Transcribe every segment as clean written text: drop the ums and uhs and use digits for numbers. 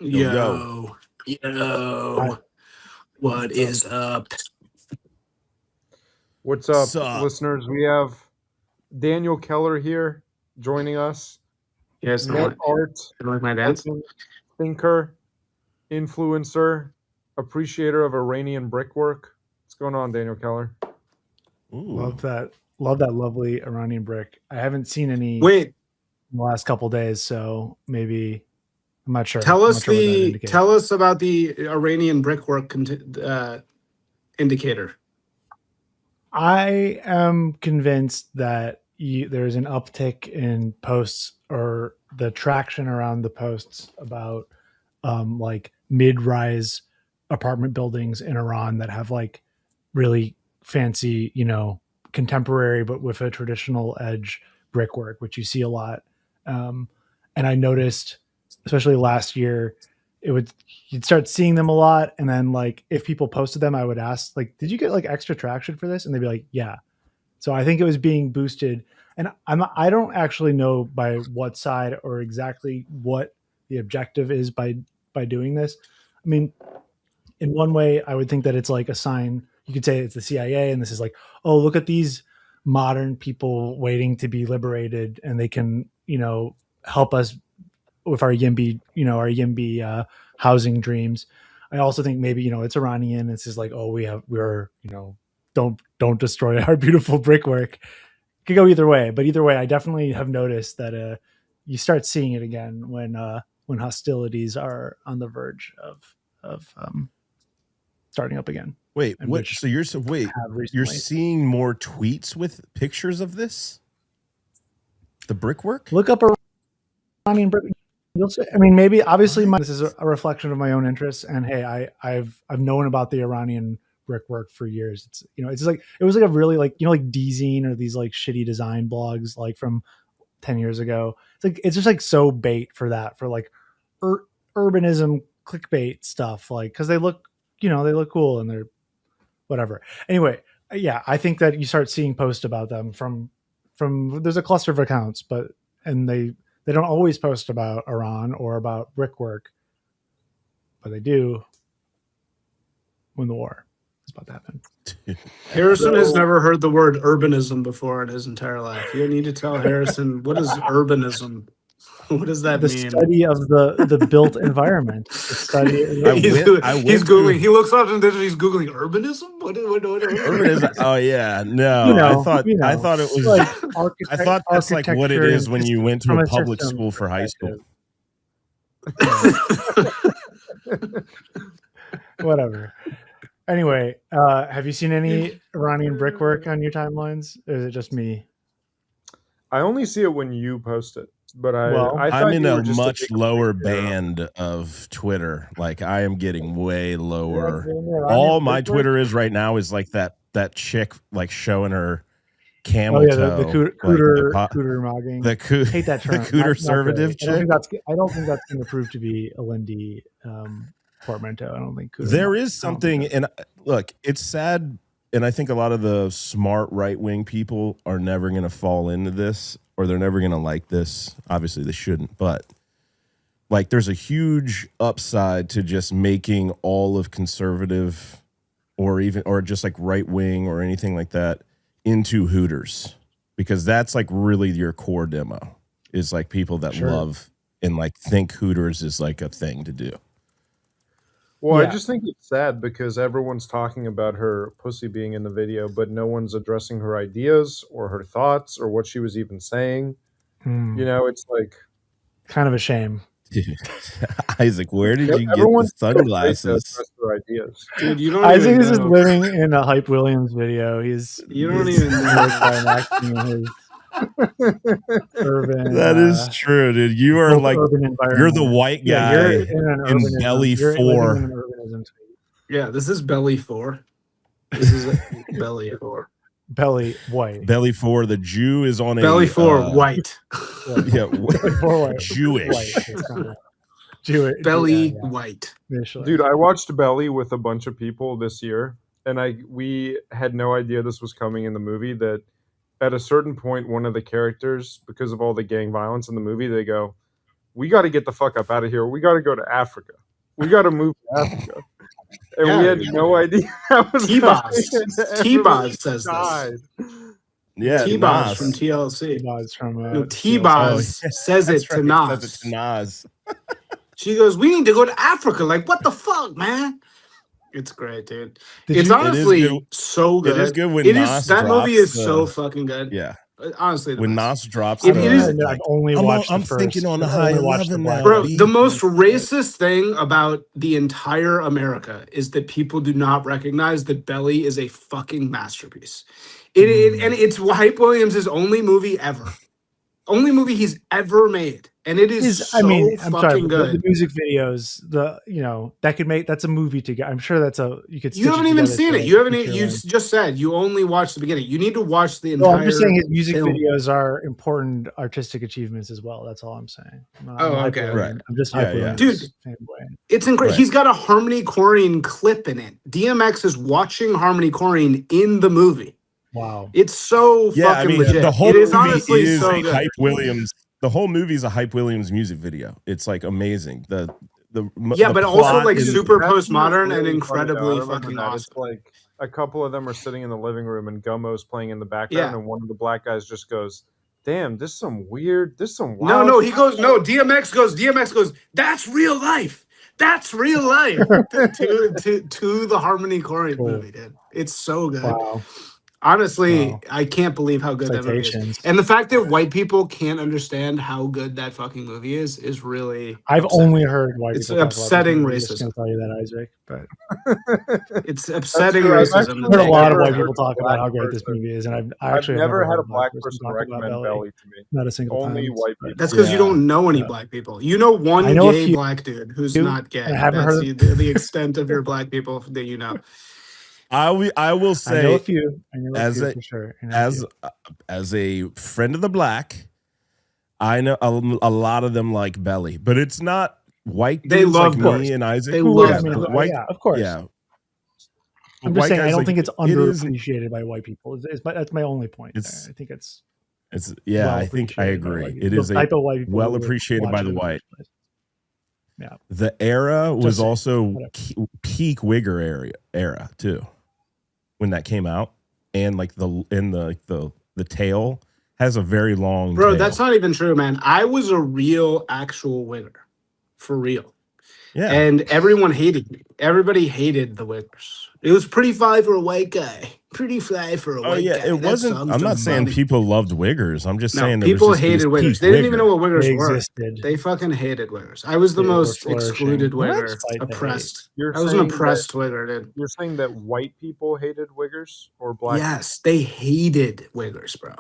Yo. Yo, what is up? What's up, Sup? listeners? We have Daniel Keller here joining us. You guys don't Net like, art, don't like my dance? legend, thinker, influencer, appreciator of Iranian brickwork. What's going on, Daniel Keller? Ooh. Love that lovely Iranian brick. I haven't seen any Wait, in the last couple days, so maybe I'm not sure. tell I'm us not sure what that indicates. tell us about the Iranian brickwork indicator. I am convinced that there's an uptick in posts or the traction around the posts about like mid-rise apartment buildings in Iran that have like really fancy, contemporary but with a traditional edge brickwork, which you see a lot. And I noticed, especially last year, you'd start seeing them a lot, and then like if people posted them, I would ask like, "Did you get like extra traction for this?" And they'd be like, "Yeah." So I think it was being boosted, and I don't actually know by what side or exactly what the objective is by doing this. I mean, in one way, I would think that it's like a sign. You could say it's the CIA, and this is like, oh, look at these modern people waiting to be liberated, and they can, help us with our YIMBY housing dreams. I also think maybe it's Iranian. It's just like, oh, we're don't destroy our beautiful brickwork. It could go either way, but either way, I definitely have noticed that you start seeing it again when hostilities are on the verge of starting up again. Wait, what? So you're seeing more tweets with pictures of this? The brickwork? Look up Iranian brick. You'll see. I mean, maybe obviously this is a reflection of my own interests. And hey, I've known about the Iranian brickwork for years. It's like it was like a really like D-Zine or these like shitty design blogs like from 10 years ago. It's just like so bait for that, for like urbanism clickbait stuff, like because they look cool and they're whatever. Anyway, yeah, I think that you start seeing posts about them from there's a cluster of accounts, and they don't always post about Iran or about brickwork, but they do when the war is about to happen. Harrison has never heard the word urbanism before in his entire life. You need to tell Harrison, what is urbanism? What does that mean? The study of the built environment. The study. He's Googling. He looks up and he's Googling urbanism. What urbanism? Oh yeah, no. I thought it was. Like I thought that's like what it is when you went to a public school for high school. Whatever. Anyway, have you seen any Iranian brickwork on your timelines, or is it just me? I only see it when you post it. But I'm in a much lower band of Twitter. Like I am getting way lower. All my Twitter is right now is like that chick like showing her camel toe. The cooter mogging. Hate that term. The cooter-servative chick. I don't think that's going to prove to be a Lindy portmanteau. I don't think there is something. And look, it's sad. And I think a lot of the smart right-wing people are never going to fall into this, or they're never going to like this. Obviously, they shouldn't. But like, there's a huge upside to just making all of conservative or just like right-wing or anything like that into Hooters, because that's like really your core demo is like people that love and like think Hooters is like a thing to do. Well, yeah. I just think it's sad because everyone's talking about her pussy being in the video, but no one's addressing her ideas or her thoughts or what she was even saying. It's like kind of a shame. Isaac, where did you get the sunglasses? Dude, you don't. Isaac is just living in a Hype Williams video. You don't even know. Urban, that is true, dude. You are like you're the white guy in Belly 4. Yeah, this is Belly 4. This is Belly 4. Belly white. Belly 4. The Jew is on Belly 4 white. Yeah, Jewish. Jewish. Belly white. Dude, I watched Belly with a bunch of people this year, and we had no idea this was coming in the movie. That at a certain point, one of the characters, because of all the gang violence in the movie, they go, we got to get the fuck up out of here. We got to go to Africa. We got to move to Africa. And we had no idea that was T-Boz says this. Yeah, T-Boz Nas from TLC. T-Boz from no, T-Boz says it to Nas. Says it to Nas. She goes, "We need to go to Africa." Like, what the fuck, man? It's great, dude. It's honestly so good. It is good when Nas that drops movie is so fucking good. Yeah. Honestly, when Nas drops, it is. I've only watched I'm the first. thinking on a higher level now. Bro, the most racist thing about the entire America is that people do not recognize that Belly is a fucking masterpiece. And it's Hype Williams' only movie ever. Only movie he's ever made. And it is I'm sorry, good. The music videos, that's a movie to get. I'm sure you haven't even seen it. You just said you only watched the beginning. You need to watch the entire. I'm just saying his music videos are important artistic achievements as well. That's all I'm saying. Okay. Right. I'm just hyper. Dude, it's incredible. Right. He's got a Harmony Korine clip in it. DMX is watching Harmony Korine in the movie. Wow. It's so fucking legit. The whole it is movie honestly is so a good. Hype Williams. The whole movie is a Hype Williams music video. It's like amazing. But also like super postmodern and incredibly fucking awesome. It's like a couple of them are sitting in the living room and Gummo's playing in the background, and one of the black guys just goes, "Damn, this is some wild." No, he goes, no, DMX goes, "That's real life. That's real life." to the Harmony Korine movie, dude. It's so good. Wow. Honestly, I can't believe how good that movie is. And the fact that white people can't understand how good that fucking movie is really I've upsetting. only heard white people. It's upsetting racism. I'm just gonna tell you that, Isaac. But it's upsetting racism. I've heard a lot of white people talk about how great this movie is, and I've never had a black person recommend Belly to me. Not a single time. Only white people. That's because you don't know any black people. You know one gay black dude who's not gay. I haven't That's heard the extent of your black people that you know. I will say, I know a few for sure. As a friend of the black, I know a lot of them like Belly, but it's not white dudes they love like me and Isaac. They love white, of course. Yeah. I'm just saying I don't think it's underappreciated by white people. That's my only point. I think it's I think I agree. It is type of white people well appreciated by the white. Yeah. The era was also peak Wigger era too. When that came out, and like the tail has a very long tail. That's not even true, man. I was a real actual Wigger, for real. Yeah. And everyone hated me. Everybody hated the Wiggers. It was pretty fly for a white guy. Pretty fly for a white guy. It wasn't. I'm not saying people loved Wiggers. I'm just saying people hated Wiggers. They didn't even know what Wiggers were. Existed. They fucking hated Wiggers. I was the most excluded Wigger. Oppressed. I was an oppressed Wigger, dude. You're saying that white people hated Wiggers or black? Yes, they hated Wiggers, bro.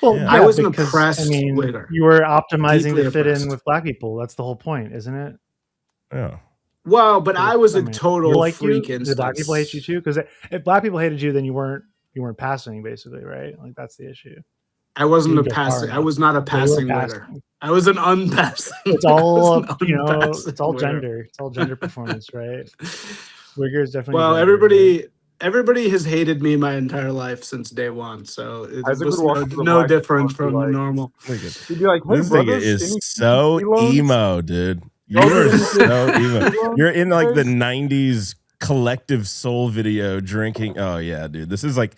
Well, I was an oppressed Wigger. You were optimizing to fit in with black people. That's the whole point, isn't it? Yeah. Well, but I was a total freak instance. Did black people hate you too? Because if black people hated you, then you weren't passing, basically, right? Like that's the issue. I wasn't a passing. I was not a passing Wigger. I was an unpassing. It's all it's all gender. It's all gender performance, right? Wigger is definitely. Well, everybody has hated me my entire life since day one, so it was no different from normal. You'd be like, "Hey, this nigga is so emo, dude. You are so emo. You're in like the '90s collective soul video drinking. Oh yeah, dude. This is like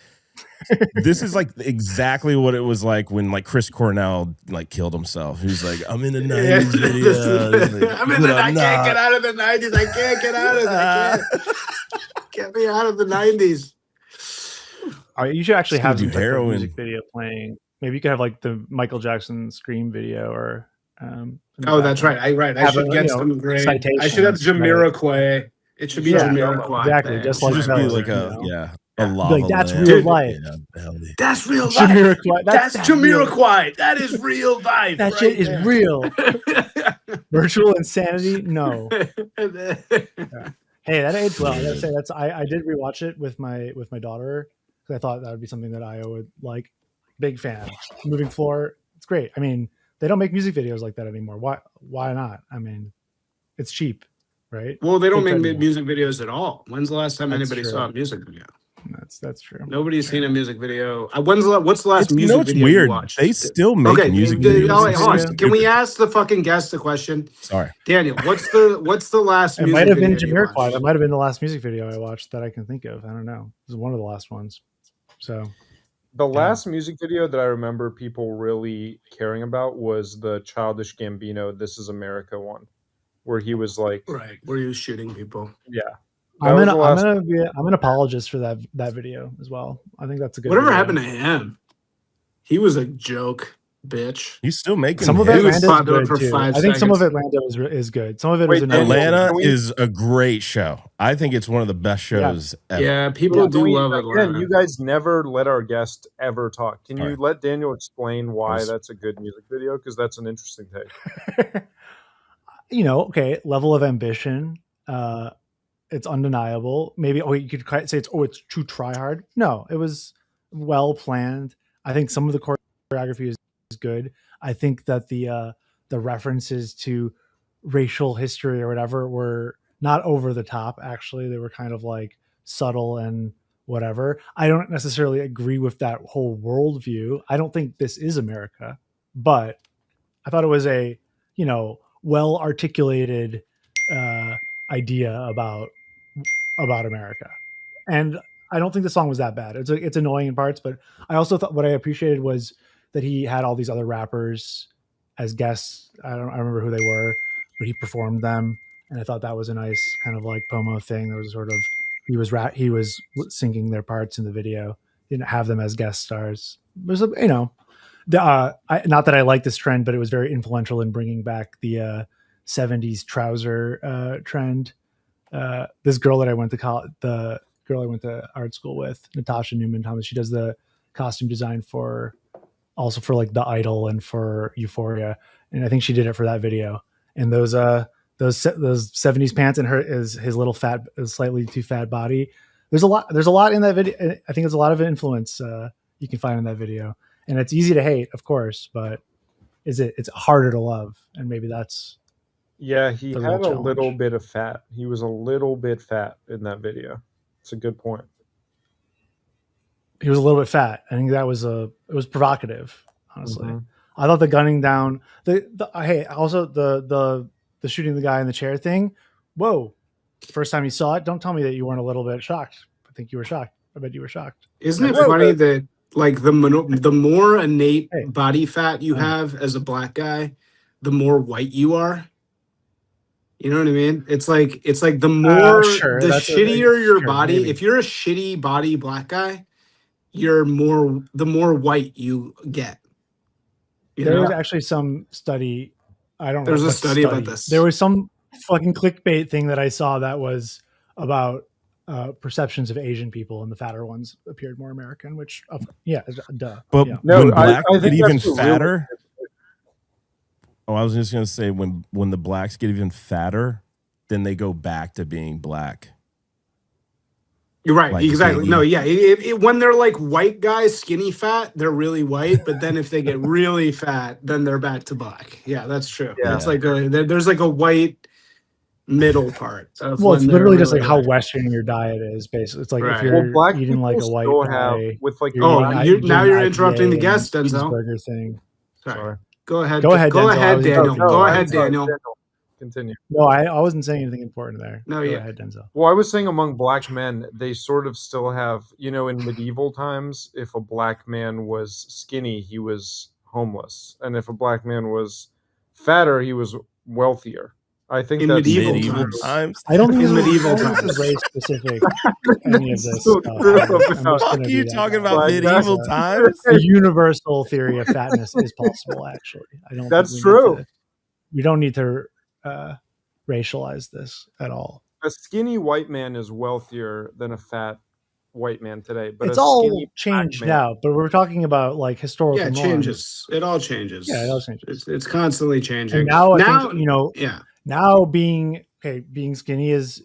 exactly what it was like when like Chris Cornell like killed himself. He was like, I'm in a '90s video. I can't get out of the '90s. I can't get out of it. I can't. Get me out of the '90s. All right, you should actually have some music video playing. Maybe you could have like the Michael Jackson Scream video or. That's right. I should get some great. I should have Jamiroquai. Right. It should be Jamiroquai. Exactly. Just like just be like a lava. Like, that's real life. That's real life. Jamiroquai. That's Jamiroquai. That is real life. That shit is real. Virtual insanity? No. Hey, that aged well. I gotta say I did rewatch it with my daughter because I thought that would be something that Io would like. Big fan. Moving Floor. It's great. I mean, they don't make music videos like that anymore. Why not? I mean, it's cheap, right? Well, they don't make music videos at all. When's the last time anybody saw a music video? That's true. Nobody's seen a music video. What's the last You music know what's video you weird? watched? They still make Okay, music hold videos. on, hold on. It's Can we stupid. ask the fucking guest a question? Sorry, Daniel, what's the last It music might have been video you Jamiroquai. watched? That might have been the last music video I watched that I can think of. I don't know. It was one of the last ones. So The last music video that I remember people really caring about was the Childish Gambino "This Is America" one, where he was like, Right, where he was shooting people. yeah. I'm an apologist for that video as well. I think that's a good. Whatever video. happened to him? He was a joke, bitch. he's still making Some of hits. was Atlanta is popular good for too. 5 I think some of seconds. Atlanta is good. Some of it Wait, was annoying. Atlanta Can we- is a great show. I think it's one of the best shows ever. Yeah, people do love Atlanta. Again, you guys never let our guest ever talk. Can you Sorry. let Daniel explain why Yes. that's a good music video? Because that's an interesting take. Okay, level of ambition. It's undeniable. Maybe you could say it's too try hard. No, it was well planned. I think some of the choreography is good. I think that the references to racial history or whatever were not over the top. Actually, they were kind of like subtle and whatever. I don't necessarily agree with that whole worldview. I don't think this is America, but I thought it was a well articulated idea about America, and I don't think the song was that bad. It's annoying in parts, but I also thought what I appreciated was that he had all these other rappers as guests. I remember who they were, but he performed them, and I thought that was a nice kind of like Pomo thing. There was sort of he was singing their parts in the video. Didn't have them as guest stars. There's not that I like this trend, but it was very influential in bringing back the 70s trouser trend. This girl that I went to the girl I went to art school with, Natasha Newman Thomas, she does the costume design for like The Idol and for Euphoria, and I think she did it for that video. And those 70s pants and his little slightly too fat body. There's a lot in that video. I think there's a lot of influence you can find in that video, and it's easy to hate, of course, but it's harder to love, and maybe that's. Yeah, he The had real a challenge. little bit of fat. He was a little bit fat in that video. It's a good point. He was a little bit fat. I think that was it was provocative, honestly. Mhm. I thought the gunning down also the shooting the guy in the chair thing. Whoa. First time you saw it, don't tell me that you weren't a little bit shocked. I think you were shocked. I bet you were shocked. Isn't it Well, funny that like the more innate Hey. body fat you have as a black guy, the more white you are? You know what I mean? It's like the more sure, the that's shittier your sure, body. maybe. If you're a shitty body black guy, the more white you get. There was actually some study. I don't know. There's a what study about this. There was some fucking clickbait thing that I saw that was about perceptions of Asian people, and the fatter ones appeared more American, which, duh. But yeah. No, when black I get think even that's a really- fatter. I was just gonna say when the blacks get even fatter, then they go back to being black. You're right. Like Exactly. Biggie. No, yeah. When they're like white guys, skinny fat, they're really white. But then if they get really fat, then they're back to black. Yeah, that's true. Yeah. It's like there's like a white middle part. Of Well, it's when they're literally just really like how white. Western your diet is. Basically, it's like Right. if you're black eating like a people white still guy, have with like you're Oh, eating now doing you're interrupting the IPA guest, and Denzel. cheeseburger thing. Sorry. Go ahead. Go ahead, Go Denzel. I ahead, was Daniel. interrupting Go you. ahead, I'm sorry, Daniel. Continue. No, I wasn't saying anything important there. No, Go yeah. ahead, Denzel. Well, I was saying among black men, they sort of still have, in medieval times, if a black man was skinny, he was homeless. And if a black man was fatter, he was wealthier. I think In that's medieval Medieval times. times. I don't think In this medieval is times. race specific. Any of this So stuff. true. I'm just Fuck gonna you do that talking now. about Like, medieval that's- times? The universal theory of fatness is possible. Actually, I don't. That's think true. we don't need to racialize this at all. A skinny white man is wealthier than a fat white man today. But It's a all skinny black changed man- now, but we're talking about like historical Yeah, it norms. changes. It all changes. Yeah, it all changes. It's constantly changing. And now I think yeah. now being skinny is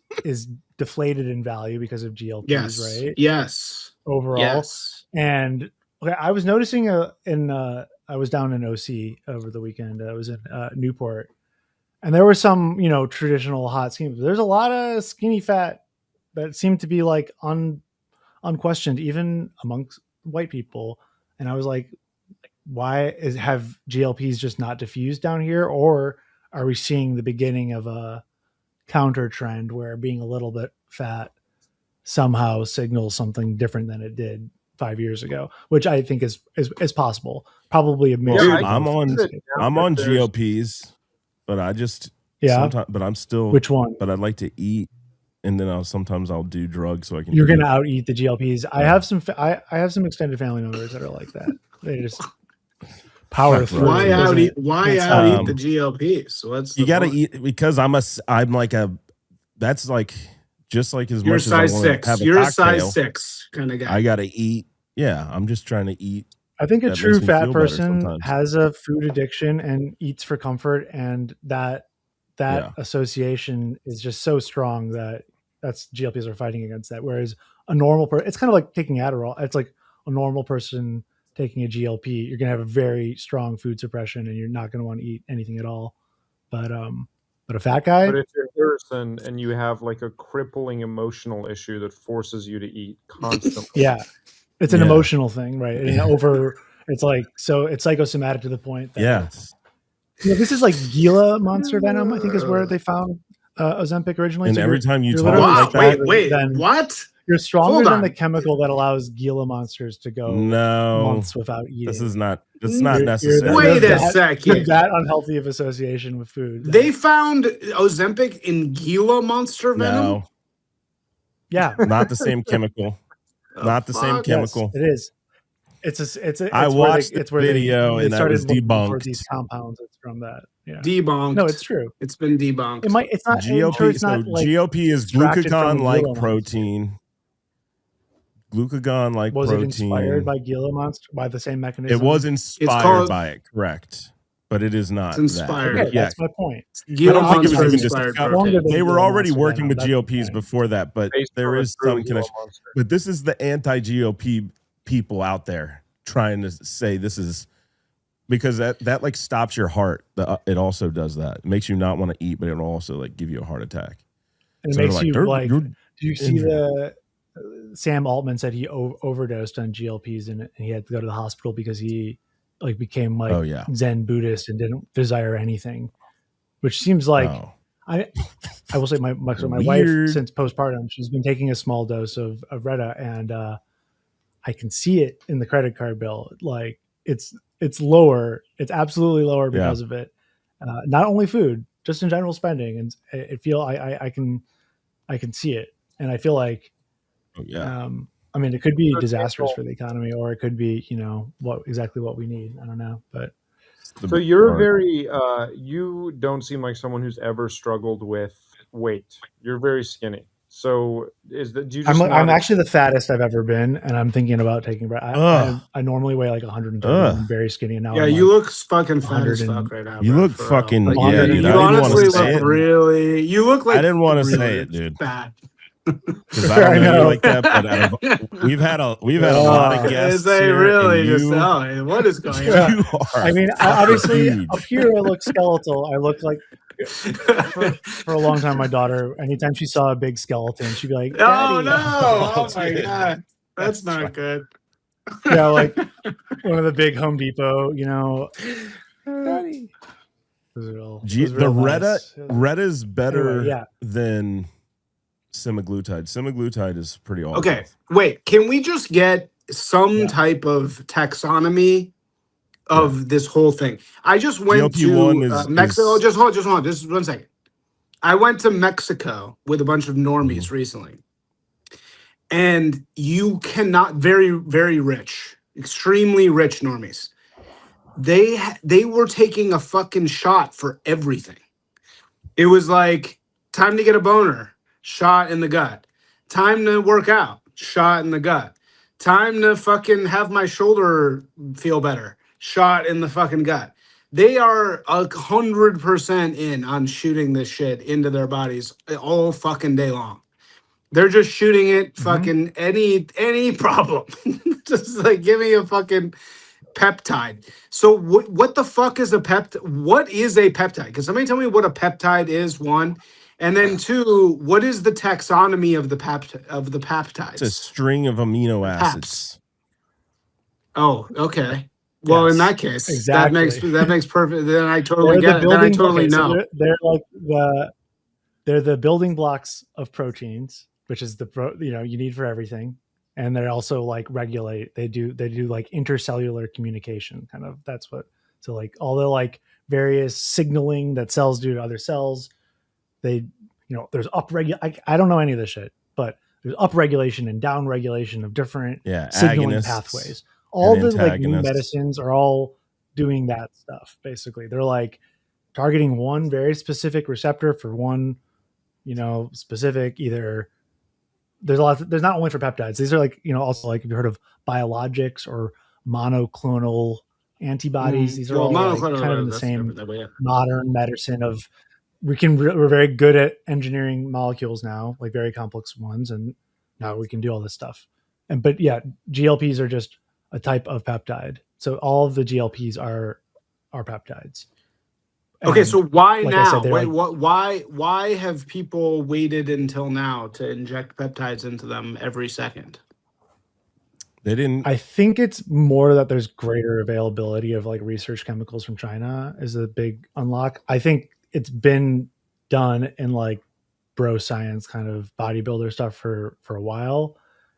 deflated in value because of GLPs, Yes. right? Yes. Overall, Yes. and I was noticing I was down in OC over the weekend. I was in Newport, and there were some traditional hot skinny. There's a lot of skinny fat that seemed to be like unquestioned, even amongst white people. And I was like, have GLPs just not diffused down here, or are we seeing the beginning of a counter trend where being a little bit fat somehow signals something different than it did 5 years ago, which I think is possible. Probably a mix. Well, Yeah, I'm on there's- GLPs, but I just Yeah. but I'm still Which one? But I'd like to eat, and then sometimes I'll do drugs so I can. You're eat. gonna out eat the GLPs. I have some. I have some extended family members that are like that. They just power through. Why It out doesn't- eat? Why can't out stop. eat the GLPs? What's You the got to point? eat because I'm like a. That's like just like as You're much as I size want to 6. have a You're a cocktail. size 6 kind of guy. I got to eat. Yeah, I'm just trying to eat. I think a That true makes me fat feel better person sometimes. has a food addiction and eats for comfort, and that Yeah. association is just so strong that GLPs are fighting against that. Whereas a normal person, it's kind of like taking Adderall. It's like a normal person taking a GLP, you're gonna have a very strong food suppression, and you're not gonna want to eat anything at all. But a fat guy, But if you're a person and you have like a crippling emotional issue that forces you to eat constantly, yeah, it's an Yeah. emotional thing, right? And it's like, so it's psychosomatic to the point that Yes. this is like Gila monster venom, I think is where they found Ozempic originally. And So every time you you're talk literally like Wow, that, wait, then- what? you're stronger Hold than on. the chemical that allows Gila monsters to go no, months without eating. this is not. It's You're- not You're necessary. Wait a that- second. you're that unhealthy of association with food. They found Ozempic in Gila monster venom. No, yeah, not the same chemical. Not the same fuck? chemical. Yes, it is. It's I watched the video they and that started was looking for debunked. these compounds. It's from that. Yeah. Debunked. No, it's true. It's been debunked. It might. It's not. I'm sure GLP. it's not like GLP is extracted from a glucagon-like Gila monster. protein. Glucagon-like Was protein. it inspired by Gila monster by the same mechanism? It was inspired called- by it, correct? But it is not. It's inspired. That. Okay, Yeah, that's my point. I Gila don't think it was monster even inspired discussed. protein. They were Gila already monster working venom, with that's GLPs fine. before that, but Based there on is true some Gila connection. monster. But this is the anti-GOP people out there trying to say this is because that like stops your heart. It also does that. It makes you not want to eat, but it'll also like give you a heart attack. And it So makes they're you "You're- like. you're Do you see injured." Sam Altman said he overdosed on GLPs and he had to go to the hospital because he like became like Oh, yeah. Zen Buddhist and didn't desire anything, which seems like Oh. I will say my wife Weird. since postpartum, she's been taking a small dose of Retta, and I can see it in the credit card bill. Like it's lower. It's absolutely lower because of it. Not only food, just in general spending. And I can see it. And I feel like, Oh, yeah. I mean, it could be For disastrous example- for the economy, or it could be, exactly what we need. I don't know, but So you're very you don't seem like someone who's ever struggled with weight. You're very skinny. So do you just I'm actually the fattest I've ever been, and I'm thinking about taking. Ugh. I normally weigh like 130. Ugh. I'm very skinny, and now Yeah, I'm you like, look fucking fat as 100 and- fuck right now. You bro, look for fucking real. yeah, dude. You I didn't want honestly to say look it really. You look like I didn't want to really say it, dude. fat. because I don't I know you know. like that. But we've had a lot of guests They here, really and just you, oh, what is going Yeah. on? you are. I mean, fucking obviously huge. up here I look skeletal. I look like for a long time. My daughter, anytime she saw a big skeleton, she'd be like, "Daddy." Oh no! Oh my dude. god, that's That's not fine. good. Yeah, like one of the big Home Depot, Daddy. Those are all- those are The real Retta nice. Retta's better Anyway, yeah. than semaglutide. Semaglutide is pretty awesome. Okay, wait. Can we just get some Yeah. type of taxonomy of this whole thing? I just went GLP-1 to is- Mexico. is- Just hold on. Just 1 second. I went to Mexico with a bunch of normies Mm-hmm. recently, and you cannot very very rich, extremely rich normies. They were taking a fucking shot for everything. It was like time to get a boner, shot in the gut. Time to work out, shot in the gut. Time to fucking have my shoulder feel better, shot in the fucking gut. They are 100% in on shooting this shit into their bodies all fucking day long. They're just shooting it fucking any problem. Just like give me a fucking peptide. So what the fuck is a peptide? What is a peptide? Can somebody tell me what a peptide is? One, And then 2, what is the taxonomy of the peptides? It's a string of amino Paps. acids. Oh, okay. Well, in that case, that makes perfect. Then I totally get it. Then I totally know. So they're like they're the building blocks of proteins, which is you need for everything. And they're also like regulate. They do like intercellular communication. Kind of so like all the like various signaling that cells do to other cells. There's I don't know any of this shit, but there's upregulation and downregulation of different signaling pathways. All the like new medicines are all doing that stuff. Basically, they're like targeting one very specific receptor for one, specific either. There's not only for peptides. These are like, also like, have you heard of biologics or monoclonal antibodies? These are all like kind of in the same modern medicine of we're very good at engineering molecules now, like very complex ones. And now we can do all this stuff. But GLPs are just a type of peptide. So all of the GLPs are peptides. Okay, so why now? Why have people waited until now to inject peptides into them every second? They didn't. I think it's more that there's greater availability of like research chemicals from China is a big unlock. I think it's been done in like bro science kind of bodybuilder stuff for a while.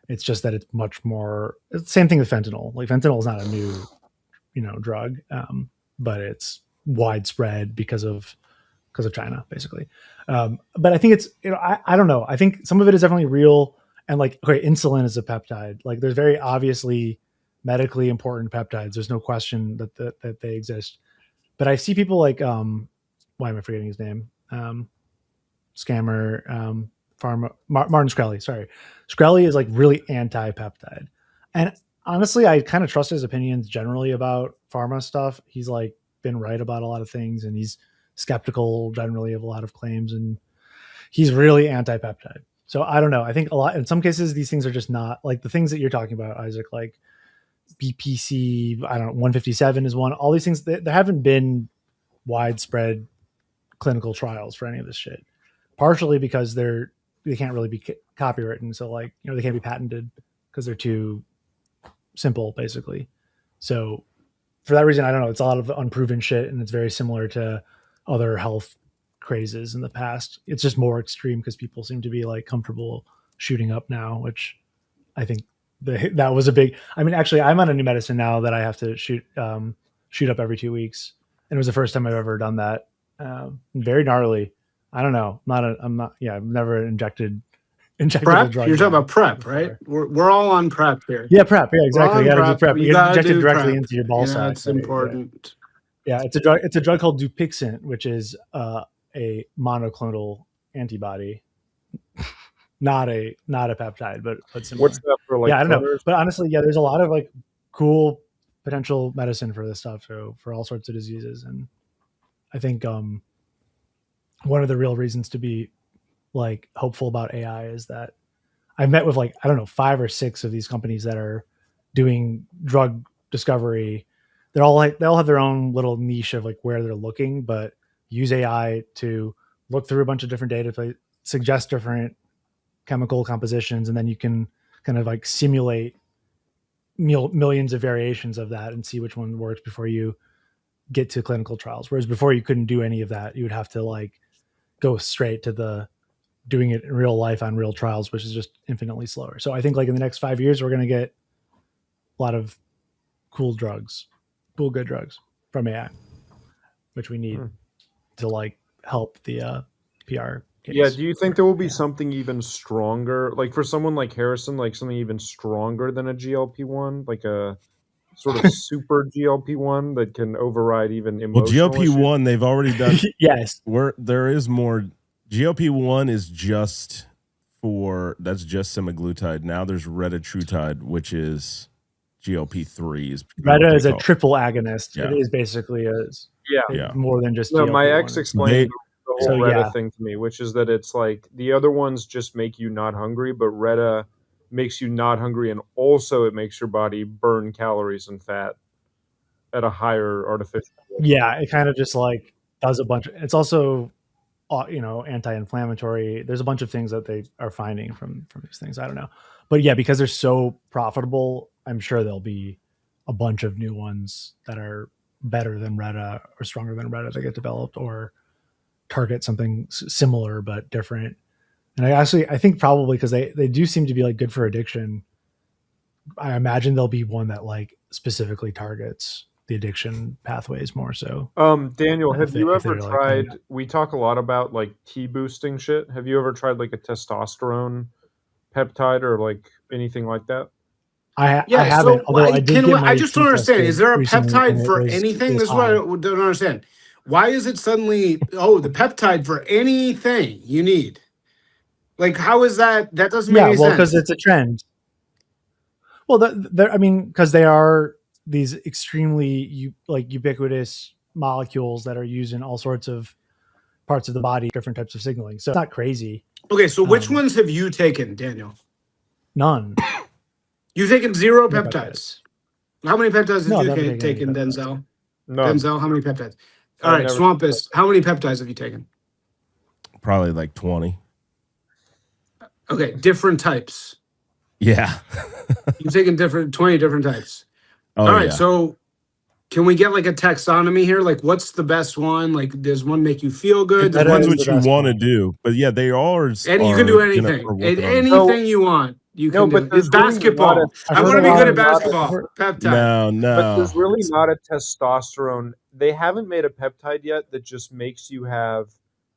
It's just that it's much more. It's the same thing with fentanyl. Like fentanyl is not a new, drug, but it's widespread because of China, basically. But I think it's I don't know. I think some of it is definitely real. And like, okay, insulin is a peptide. Like, there's very obviously medically important peptides. There's no question that they exist. But I see people like why am I forgetting his name? Scammer, Martin Shkreli. Sorry, Shkreli is like really anti-peptide, and honestly, I kind of trust his opinions generally about pharma stuff. He's like been right about a lot of things, and he's skeptical generally of a lot of claims, and he's really anti-peptide. So I don't know. I think in some cases, these things are just not like the things that you're talking about, Isaac, like BPC, I don't know, 157 is one. All these things, there haven't been widespread clinical trials for any of this shit. Partially because they can't really be copywritten. So like, they can't be patented because they're too simple, basically. So for that reason, I don't know. It's a lot of unproven shit, and it's very similar to other health crazes in the past. It's just more extreme because people seem to be like comfortable shooting up now, which I think that was a big. I mean, actually, I'm on a new medicine now that I have to shoot up every 2 weeks, and it was the first time I've ever done that. Very gnarly. I don't know. I've never injected prep? Drug. You're talking about prep, right? We're all on prep here. Yeah, prep. Yeah, exactly. You got to do prep. You inject it directly into your ball sack. It's important. Yeah, it's a drug. It's a drug called Dupixent, which is a monoclonal antibody, not a peptide, but similar. What's that for? Like, yeah, I don't know. But honestly, there's a lot of like cool potential medicine for this stuff. So for all sorts of diseases, and I think one of the real reasons to be like hopeful about AI is that I've met with like, I don't know, 5 or 6 of these companies that are doing drug discovery. They all have their own little niche of like where they're looking, but use AI to look through a bunch of different data, suggest different chemical compositions, and then you can kind of like simulate millions of variations of that and see which one works before you get to clinical trials. Whereas before you couldn't do any of that. You would have to like go straight to the doing it in real life on real trials, which is just infinitely slower. So I think like in the next 5 years, we're going to get a lot of cool good drugs from AI, which we need to like help the PR case. Yeah. Do you think there will be something even stronger, like for someone like Harrison, like something even stronger than a GLP-1, like a sort of super GLP-1 that can override even emotional GLP-1, they've already done. Yes. There is more. GLP-1 is just that's just semaglutide. Now there's retatrutide, which is GLP-3. Reta is a triple agonist. Yeah. It is basically more than just GLP-1. My ex explained the whole Reta thing to me, which is that it's like the other ones just make you not hungry, but Reta makes you not hungry, and also it makes your body burn calories and fat at a higher artificial rate. Yeah, it kind of just like does a bunch. It's also anti-inflammatory. There's a bunch of things that they are finding from these things. I don't know, but yeah, because they're so profitable, I'm sure there'll be a bunch of new ones that are better than Retta or stronger than Retta that get developed or target something similar but different. And I think probably because they do seem to be like good for addiction, I imagine there'll be one that like specifically targets the addiction pathways more so. Daniel, have you ever tried, we talk a lot about like T boosting shit. Have you ever tried like a testosterone peptide or like anything like that? I haven't. Although I did get my I just don't understand. Is there a peptide for anything? This is what I don't understand. Why is it suddenly, the peptide for anything you need? Like, how is that? That doesn't make any sense. Because it's a trend. Well, because they are these extremely ubiquitous molecules that are used in all sorts of parts of the body, different types of signaling. So it's not crazy. Okay, so which ones have you taken, Daniel? None. You've taken 0 peptides. How many peptides have you taken, Denzel? No. Denzel, how many peptides? All right, Swampus, how many peptides have you taken? Probably like 20. Okay, different types. Yeah. You've taken 20 different types. Oh, all right, yeah. so can we get like a taxonomy here? Like, what's the best one? Like, does one make you feel good? It depends what you want to do. But yeah, they all are. And you can do anything. Anything you want. You can do. It's basketball. I want to be good at basketball. Peptide. No. But there's really not a testosterone. They haven't made a peptide yet that just makes you have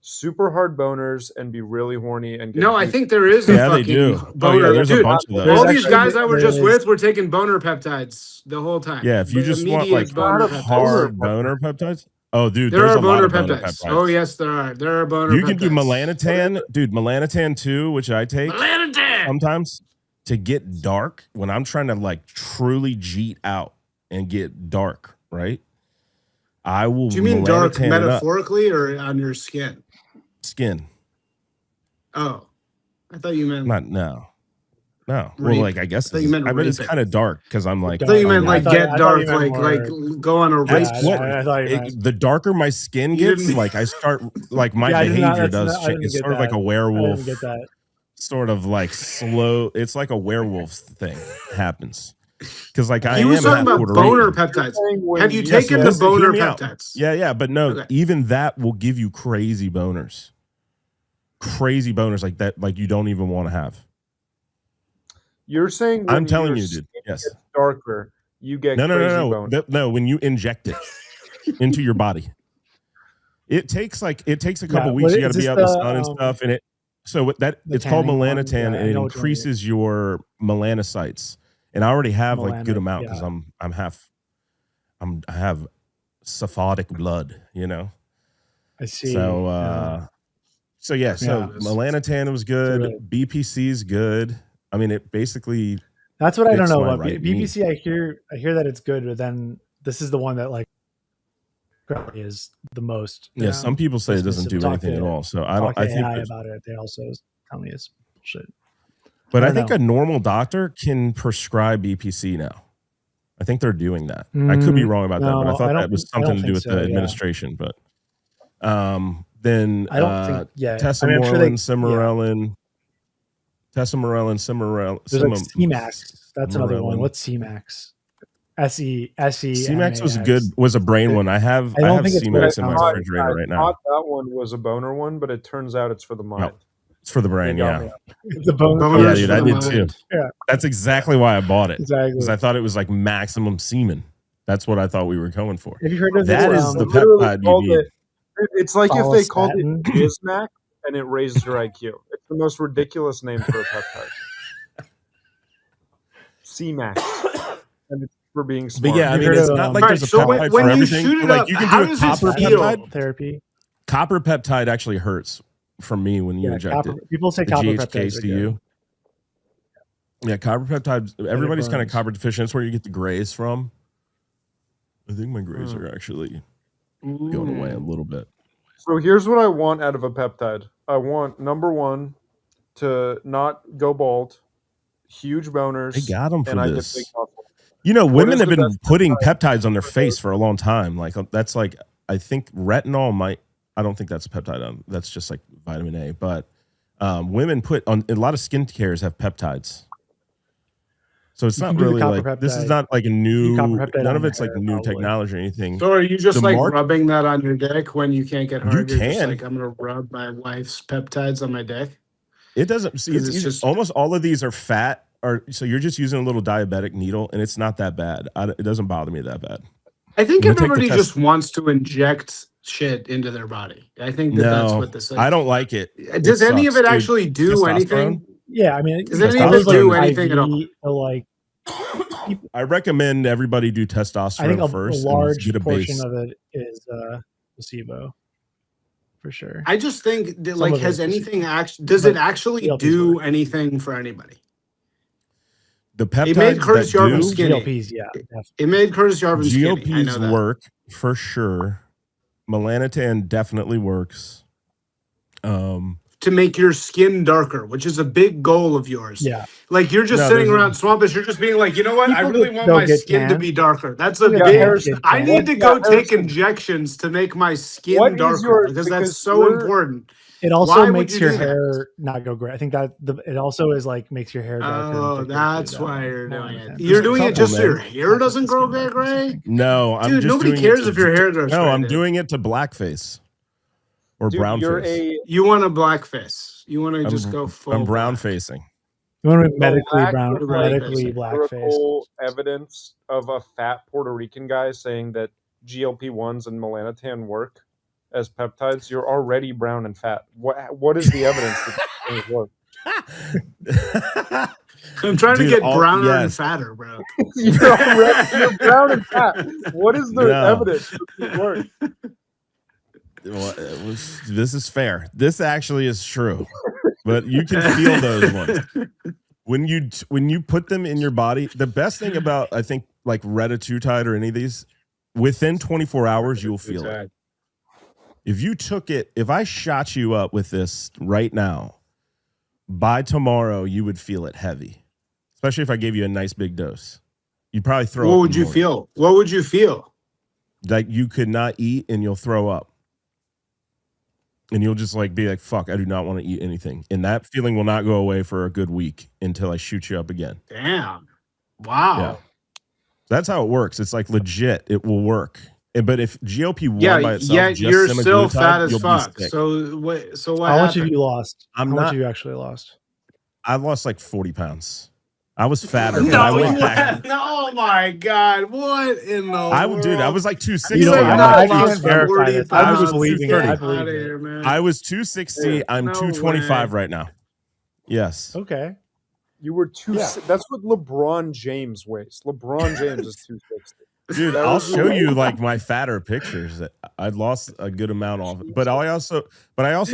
super hard boners and be really horny and get I think there is a fucking boner. There's a bunch of those. All these guys I were just with were taking boner peptides the whole time. Yeah, if you just want like hard boner peptides. Oh, dude, there are boner peptides. Oh, yes, there are. There are boner peptides. You can do melanotan. Dude, melanotan 2, which I take sometimes to get dark when I'm trying to like truly jeet out and get dark, right? I will. Do you mean dark metaphorically or on your skin? Skin. Oh, I thought you meant no. Well, like I guess I mean it's kind of dark because I'm like. I thought you meant like get dark, like go on a race. The darker my skin gets, like I start like my behavior does change. It's sort of like a werewolf. Get that. Sort of like slow. It's like a werewolf thing happens. Because like I was talking about boner peptides. Have you taken the boner peptides? Yeah, but no, even that will give you crazy boners. Crazy boners like that, like you don't even want to have. You're saying I'm telling you, dude. Yes, it's darker. You get no. When you inject it into your body, it takes a couple weeks. You got to be out in the sun and stuff, and it's called melanotan, and it increases your melanocytes. And I already have like good amount because I have Sephardic blood, you know. I see. So melanotan was good. BPC is good. I mean, it basically. That's what I don't know about BPC. I hear that it's good, but then this is the one that like is the most. Yeah, some people say it doesn't do anything at all. So I don't. I think about it. They also tell me it's bullshit. But I think a normal doctor can prescribe BPC now. I think they're doing that. I could be wrong about that, but I thought that was something to do with the administration. But then I don't think. Yeah, tesamorelin, Cimarelin. There's like C-Max. That's another one. What's C-Max? SE. C-Max was good. Was a brain one. I have C-Max in my refrigerator right now. I thought that one was a boner one, but it turns out it's for the mind. No. It's for the brain, yeah. It's a boner. Yeah, dude, I did too. Yeah, that's exactly why I bought it. Exactly, because I thought it was like maximum semen. That's what I thought we were going for. Have you heard of that? Is the peptide you need. It's like if they called it Bismack and it raised your IQ. It's the most ridiculous name for a peptide. C-Max, and it's for being smart. But yeah, I mean, it's not like there's a peptide for everything. Like you can do a copper peptide therapy. Copper peptide actually hurts. For me, when you inject it, people say copper peptides to you. Yeah, copper peptides. Everybody's kind of copper deficient. That's where you get the grays from. I think my grays are actually going away a little bit. So here's what I want out of a peptide. I want number one to not go bald, huge boners. They got them for this. You know, women have been putting peptides on their face for a long time. Like that's like I think retinol might I don't think that's a peptide. That's just like vitamin A. But women put on a lot of skincares have peptides. So it's not really like this is not like a new. None of it's like new technology or anything. So are you just like rubbing that on your dick when you can't get hard? You're just like, I'm gonna rub my wife's peptides on my dick. It doesn't see. It's just almost all of these are fat. So you're just using a little diabetic needle, and it's not that bad. It doesn't bother me that bad. I think everybody just wants to inject shit into their body. I think that's what this is. I don't like it. Does any of it actually do anything? Yeah, I mean, does any of it do anything at all? Like, I recommend everybody do testosterone first. A large portion of it is placebo, for sure. I just think that, like, has anything does it actually do anything for anybody? The peptides it made Curtis Yarvin skinny. GLPs, yeah, it made Curtis Yarvin skinny. GLPs work for sure. Melanotan definitely works. To make your skin darker, which is a big goal of yours. Yeah. Like you're just sitting around Swampish, you're just being like, you know what? I really want my skin to be darker. That's a big I need to go take injections to make my skin darker because that's so important. It also makes your hair not go gray. I think that it also is like makes your hair darker. Oh, that's why you're doing it. You're doing it just so your hair doesn't grow gray? No, I'm just nobody cares if your hair goes gray. No, I'm doing it to blackface. Or brown face. You want a blackface. You want to just go full. I'm brown facing. You want to be medically blackface. Evidence of a fat Puerto Rican guy saying that GLP-1s and melanotan work as peptides. You're already brown and fat. What is the evidence that things work? I'm trying to get browner and fatter, bro. You're brown and fat. What is the evidence that things work? Well, this is fair. This actually is true, but you can feel those ones when you put them in your body. The best thing about I think like retatrutide or any of these, within 24 hours you'll feel it. If you took it, if I shot you up with this right now, by tomorrow you would feel it heavy, especially if I gave you a nice big dose. You'd probably throw up. What would you feel? What would you feel? Like you could not eat and you'll throw up. And you'll just like be like, fuck, I do not want to eat anything. And that feeling will not go away for a good week until I shoot you up again. Damn. Wow. Yeah. That's how it works. It's like legit. It will work. But if GLP-1 by itself, you're still fat as fuck. So what How much have you lost? How much have you actually lost? I lost like 40 pounds. I was fatter. Oh my god! What in the world? Dude, I was like 260. I can't verify this. I was believing it. I was 260. I'm 225 right now. Yes. Okay. You were That's what LeBron James weighs. LeBron James is 260. Dude, I'll show you like my fatter pictures. I'd lost a good amount off it, but I also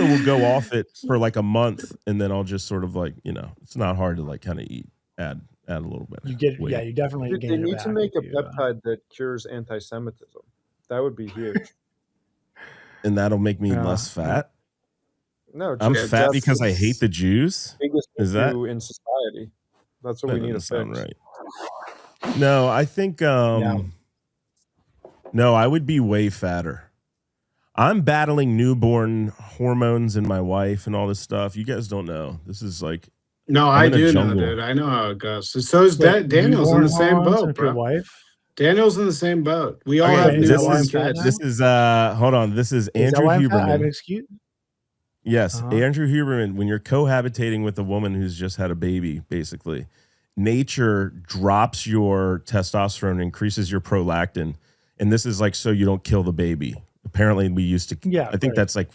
will go off it for like a month, and then I'll just sort of like it's not hard to like kind of eat. Add a little bit. You get weight. You definitely. They need to make a peptide that cures anti-Semitism. That would be huge. And that'll make me less fat. No, I'm fat because I hate the Jews. Biggest issue in society. That's what we need to fix. Right. No, I think. No, I would be way fatter. I'm battling newborn hormones in my wife and all this stuff. You guys don't know. This is like. No, I do know, dude. I know how it goes. So is Daniel's in the same boat, bro. Your wife? Daniel's in the same boat. We all have newborn kids. This is hold on. This is Andrew Huberman. I have an excuse? Yes, Andrew Huberman. When you're cohabitating with a woman who's just had a baby, basically, nature drops your testosterone, increases your prolactin, and this is like so you don't kill the baby. Apparently, we used to. Yeah, I think that's like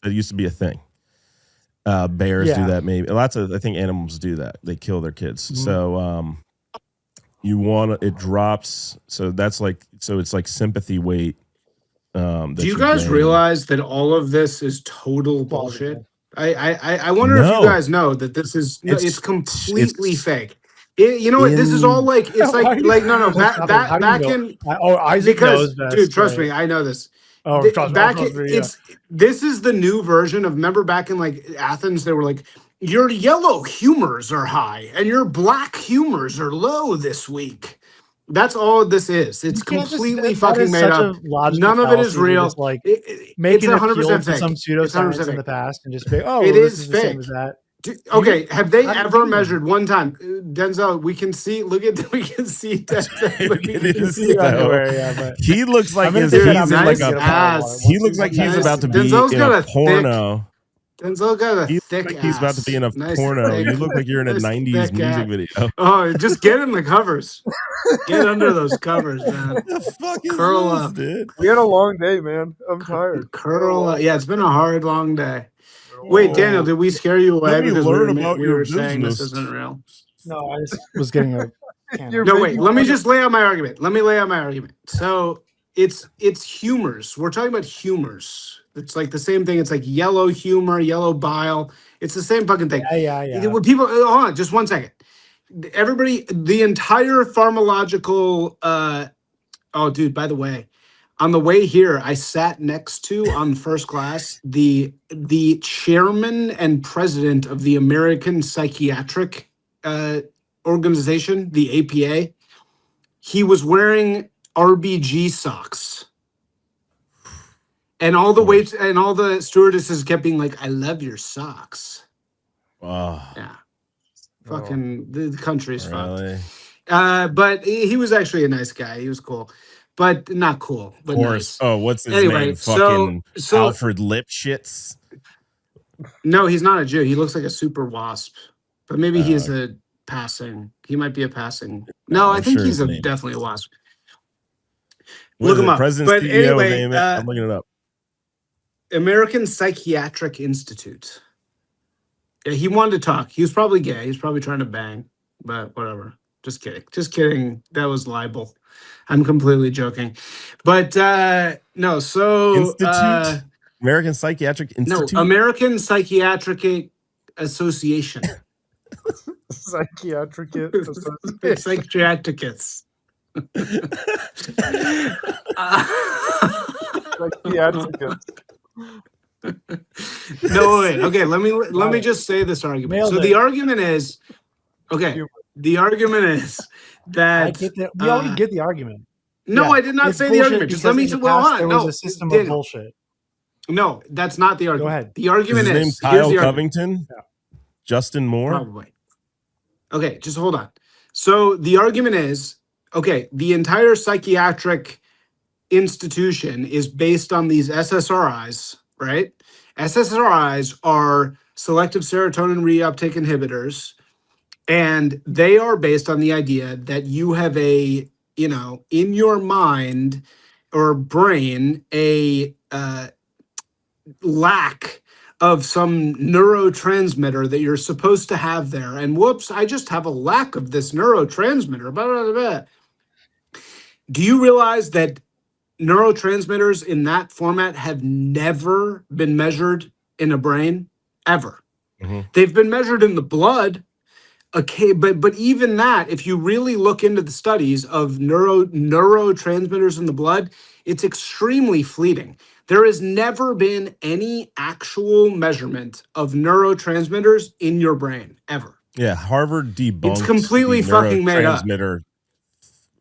that used to be a thing. Bears do that, maybe. Lots of, I think animals do that. They kill their kids. Mm-hmm. So it drops. So that's like, so it's like sympathy weight. Do you guys realize that all of this is total bullshit? I wonder if you guys know that this is, it's completely fake. You know what? This is all like, it's like no. Back in, Isaac knows this, dude, trust me, I know this. This is the new version of, remember back in like Athens, they were like, your yellow humors are high and your black humors are low this week. That's all this is. It's completely fucking made up. None of it is real. Just like it's making 100% to fake. some It's pseudoscience 100% in the fake. past and just be, oh, It well, this is is the same fake. as that. Okay, have they how do you ever know? measured one time? Denzel, we can see. We can see Denzel. It is see it though. everywhere, yeah, but He looks like I'm gonna his, take he's that in like nice a ass. he looks like he's about to be Denzel's in got a a thick- porno. Denzel got a He looks thick like ass. he's about to be in a Nice porno. thick- You look like you're in a nice 90s thick music ass. video. Oh, just get in the covers. Get under those covers, man. What the fuck is Curl this, up. dude? We had a long day, man. I'm tired. Curl up. Yeah, it's been a hard, long day. Whoa. Wait, Daniel, did we scare you away Let me because learn about we your were saying this business. isn't real? No, I just was getting a You're No, wait. making Let me fun of- just lay out my argument. So it's humors. We're talking about humors. It's like the same thing. It's like yellow humor, yellow bile. It's the same fucking thing. yeah. When people, hold on, just 1 second. Everybody, the entire pharmacological. Oh, dude. By the way, on the way here, I sat next to on first class the chairman and president of the American Psychiatric Organization, the APA. He was wearing RBG socks. And all the waits and all the stewardesses kept being like, "I love your socks." Oh, Yeah, fucking the country's really? fucked. But he was actually a nice guy. He was cool, but not cool. But Of course. nice. Oh, what's his Anyway, name? Fucking so Alfred Lipschitz. no, he's not a Jew. He looks like a super wasp, but maybe he is Oh. a passing. He might be a passing. No, I'm I think sure he's his name definitely a wasp. What Look is him it? up. President But CEO of anyway, AMA? I'm looking it up. American Psychiatric Institute. Yeah, he wanted to talk. He was probably gay. He's probably trying to bang, but whatever. Just kidding. Just kidding. That was libel. I'm completely joking. But no, so Institute? American Psychiatric Institute? no, American Psychiatric Association. Psychiatric Psychiatricists. No, wait. Okay, let me just say this argument. Nailed so it. the argument is, okay, the argument is that we already get the argument. no, Yeah, I did not it's say the bullshit argument. Just let because me. in the Well, past hold there on. was No, a system of Daniel. bullshit. No, that's not the argument. Go ahead. The argument Is his name is here's Kyle the argument. Covington? Yeah. Justin Moore? Probably. Okay, just hold on. So the argument is, okay, the entire psychiatric institution is based on these SSRIs, right? SSRIs are selective serotonin reuptake inhibitors, and they are based on the idea that you have a, in your mind or brain, a lack of some neurotransmitter that you're supposed to have there. And whoops, I just have a lack of this neurotransmitter. Blah, blah, blah, blah. Do you realize that neurotransmitters in that format have never been measured in a brain? Ever. Mm-hmm. They've been measured in the blood. Okay, but even that, if you really look into the studies of neurotransmitters in the blood, it's extremely fleeting. There has never been any actual measurement of neurotransmitters in your brain, ever. Yeah, Harvard debunked It's completely the fucking made up. neurotransmitter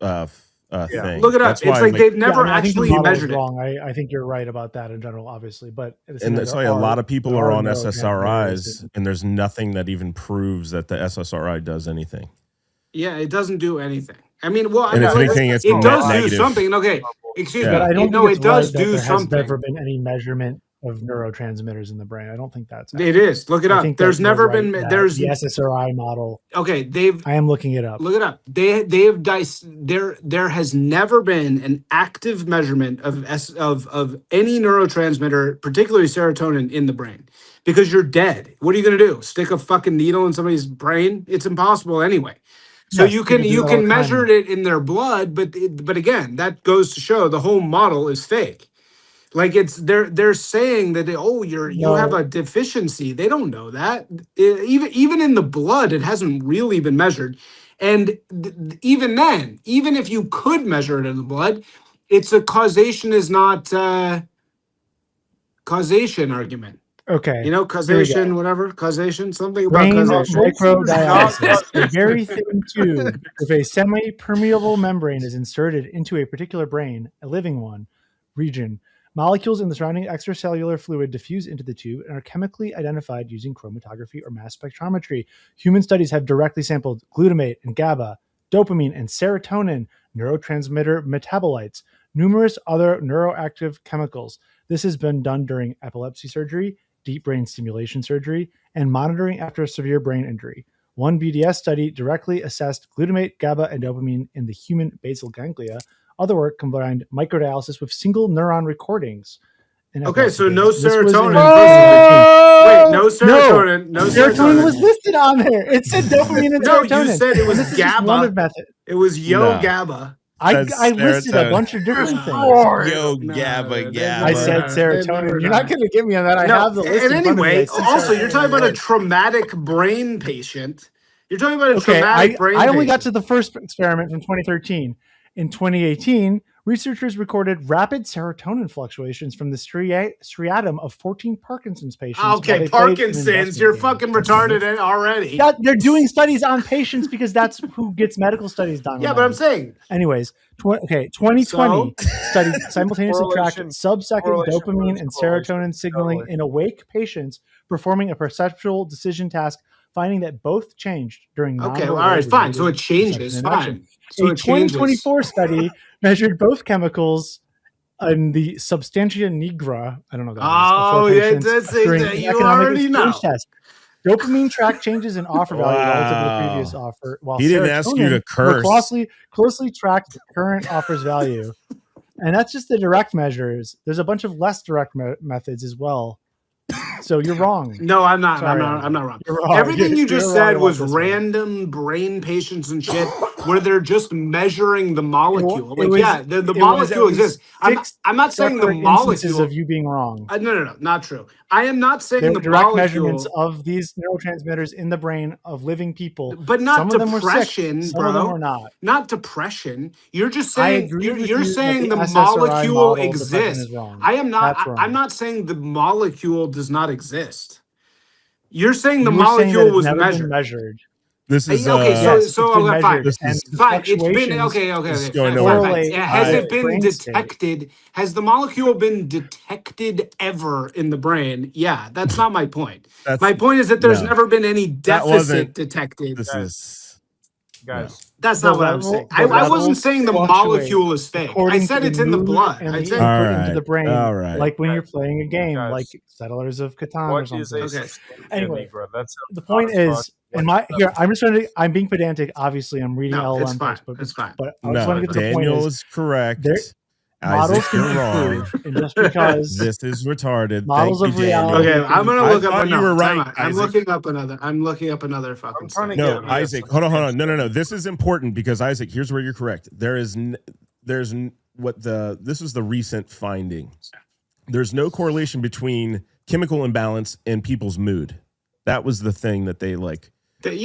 thing. Look it up. That's why It's like they've never I think the actually model is measured it. wrong. I think you're right about that in general, obviously, but and that's why a lot of people are on SSRIs, neurotransmitters. and there's nothing that even proves that the SSRI does anything. Yeah, it doesn't do anything. I mean, well, And I if know anything, it's it does do negative. something. Okay, excuse Yeah. me. But I don't No, think it it's does right that do there has something. never been any measurement of neurotransmitters in the brain. I don't think that's It accurate. is. Look it I up. think There's that you're never right been. that There's the SSRI model. okay. I am looking it up. Look it up. They have diced. There has never been an active measurement of any neurotransmitter, particularly serotonin, in the brain, because you're dead. What are you going to do? Stick a fucking needle in somebody's brain? It's impossible anyway. So Yes, you people can do you that all can the measure time. it in their blood, but again, that goes to show the whole model is fake. Like they're saying that you have a deficiency. They don't know that. Even in the blood, it hasn't really been measured. And even then, even if you could measure it in the blood, it's a causation is not causation argument. Okay. You know, causation, whatever, causation, something about Brain causation. microdialysis. A very thin tube with a semi-permeable membrane is inserted into a particular brain, a living one, region. Molecules in the surrounding extracellular fluid diffuse into the tube and are chemically identified using chromatography or mass spectrometry. Human studies have directly sampled glutamate and GABA, dopamine and serotonin, neurotransmitter metabolites, numerous other neuroactive chemicals. This has been done during epilepsy surgery, deep brain stimulation surgery, and monitoring after a severe brain injury. One BDS study directly assessed glutamate, GABA, and dopamine in the human basal ganglia. Other work combined microdialysis with single neuron recordings. Okay, so no serotonin. Wait, no serotonin. No serotonin was listed on there. It said dopamine and serotonin. No, you said it was this GABA. Is one of method. It was GABA. I listed a bunch of different things. GABA. I said serotonin. You're not going to get me on that. I have the list. And anyway, also, you're talking about a traumatic brain patient. You're talking about a traumatic brain patient. I only got to the first experiment from 2013. In 2018, researchers recorded rapid serotonin fluctuations from the striatum of 14 Parkinson's patients. Okay, Parkinson's, you're fucking retarded already. They're doing studies on patients because that's who gets medical studies done. Yeah, but I'm saying. Anyways, 2020 studied simultaneously tracked sub-second dopamine and serotonin signaling in awake patients performing a perceptual decision task, finding that both changed during Okay, all right, fine. So it changes, fine. So a 2024 study measured both chemicals in the substantia nigra. I don't know. Oh, yeah, you already know. Test. Dopamine tracked changes in offer value relative to the previous offer, while he didn't ask you to curse. Closely tracked the current offer's value, and that's just the direct measures. There's a bunch of less direct methods as well. So you're wrong. No, I'm not. Sorry, I'm not wrong. Everything you just said was random brain patients and shit, where they're just measuring the molecule. The molecule exists. I'm not saying the molecule of you being wrong. No, not true. I am not saying the direct molecule measurements of these neurotransmitters in the brain of living people, but not some depression, sick, bro. Some of them were not. Not depression. You're just saying you're saying the SSRI molecule exists. I am not. I'm not saying the molecule does not exist. You're saying the molecule was measured. This is okay. So fine. Fine. It's been okay. Fine. Has it been detected? Has the molecule been detected ever in the brain? Yeah, that's not my point. My point is that there's never been any deficit detected. Guys. That's not what I'm saying. I wasn't saying the molecule is fake. I said it's in the blood. And I the said input into the brain, like when Okay. you're playing a game, Guys. like Settlers of Catan What or is something. a Anyway, That's the point is, I'm being pedantic. Obviously, I'm reading LLM textbooks. It's fine. But I just want to get to the point. Daniel is correct. Models Isaac, you're wrong. And just because this is retarded. Models of reality. Okay, I'm gonna look up another. You were right. I'm looking up another fucking. No, Isaac, hold on. No. This is important because Isaac, here's where you're correct. This is the recent finding. There's no correlation between chemical imbalance and people's mood. That was the thing that they like. That's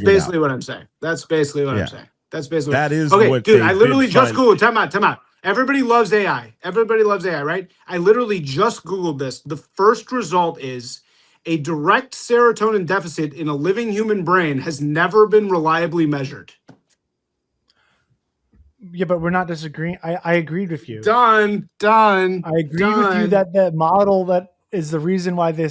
basically what I'm saying. That's basically what I'm saying. That is okay, what dude. I literally just Googled. Time out. Everybody loves AI. Everybody loves AI, right? I literally just Googled this. The first result is a direct serotonin deficit in a living human brain has never been reliably measured. Yeah, but we're not disagreeing. I agreed with you. Done. I agree with you that the model that is the reason why they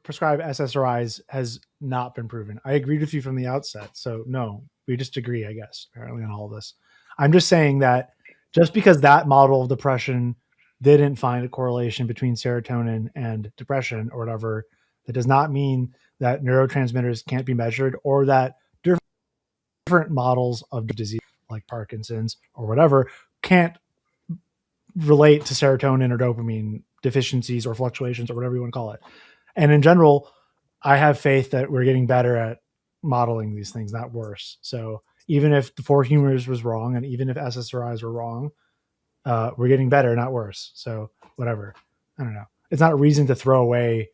prescribe SSRIs has not been proven. I agreed with you from the outset. So no, we just agree, I guess, apparently on all of this. I'm just saying that just because that model of depression didn't find a correlation between serotonin and depression or whatever, that does not mean that neurotransmitters can't be measured or that different models of disease like Parkinson's or whatever can't relate to serotonin or dopamine deficiencies or fluctuations or whatever you want to call it. And in general, I have faith that we're getting better at modeling these things, not worse. So even if the 4 humors was wrong, and even if SSRIs were wrong, we're getting better, not worse. So whatever. I don't know. It's not a reason to throw away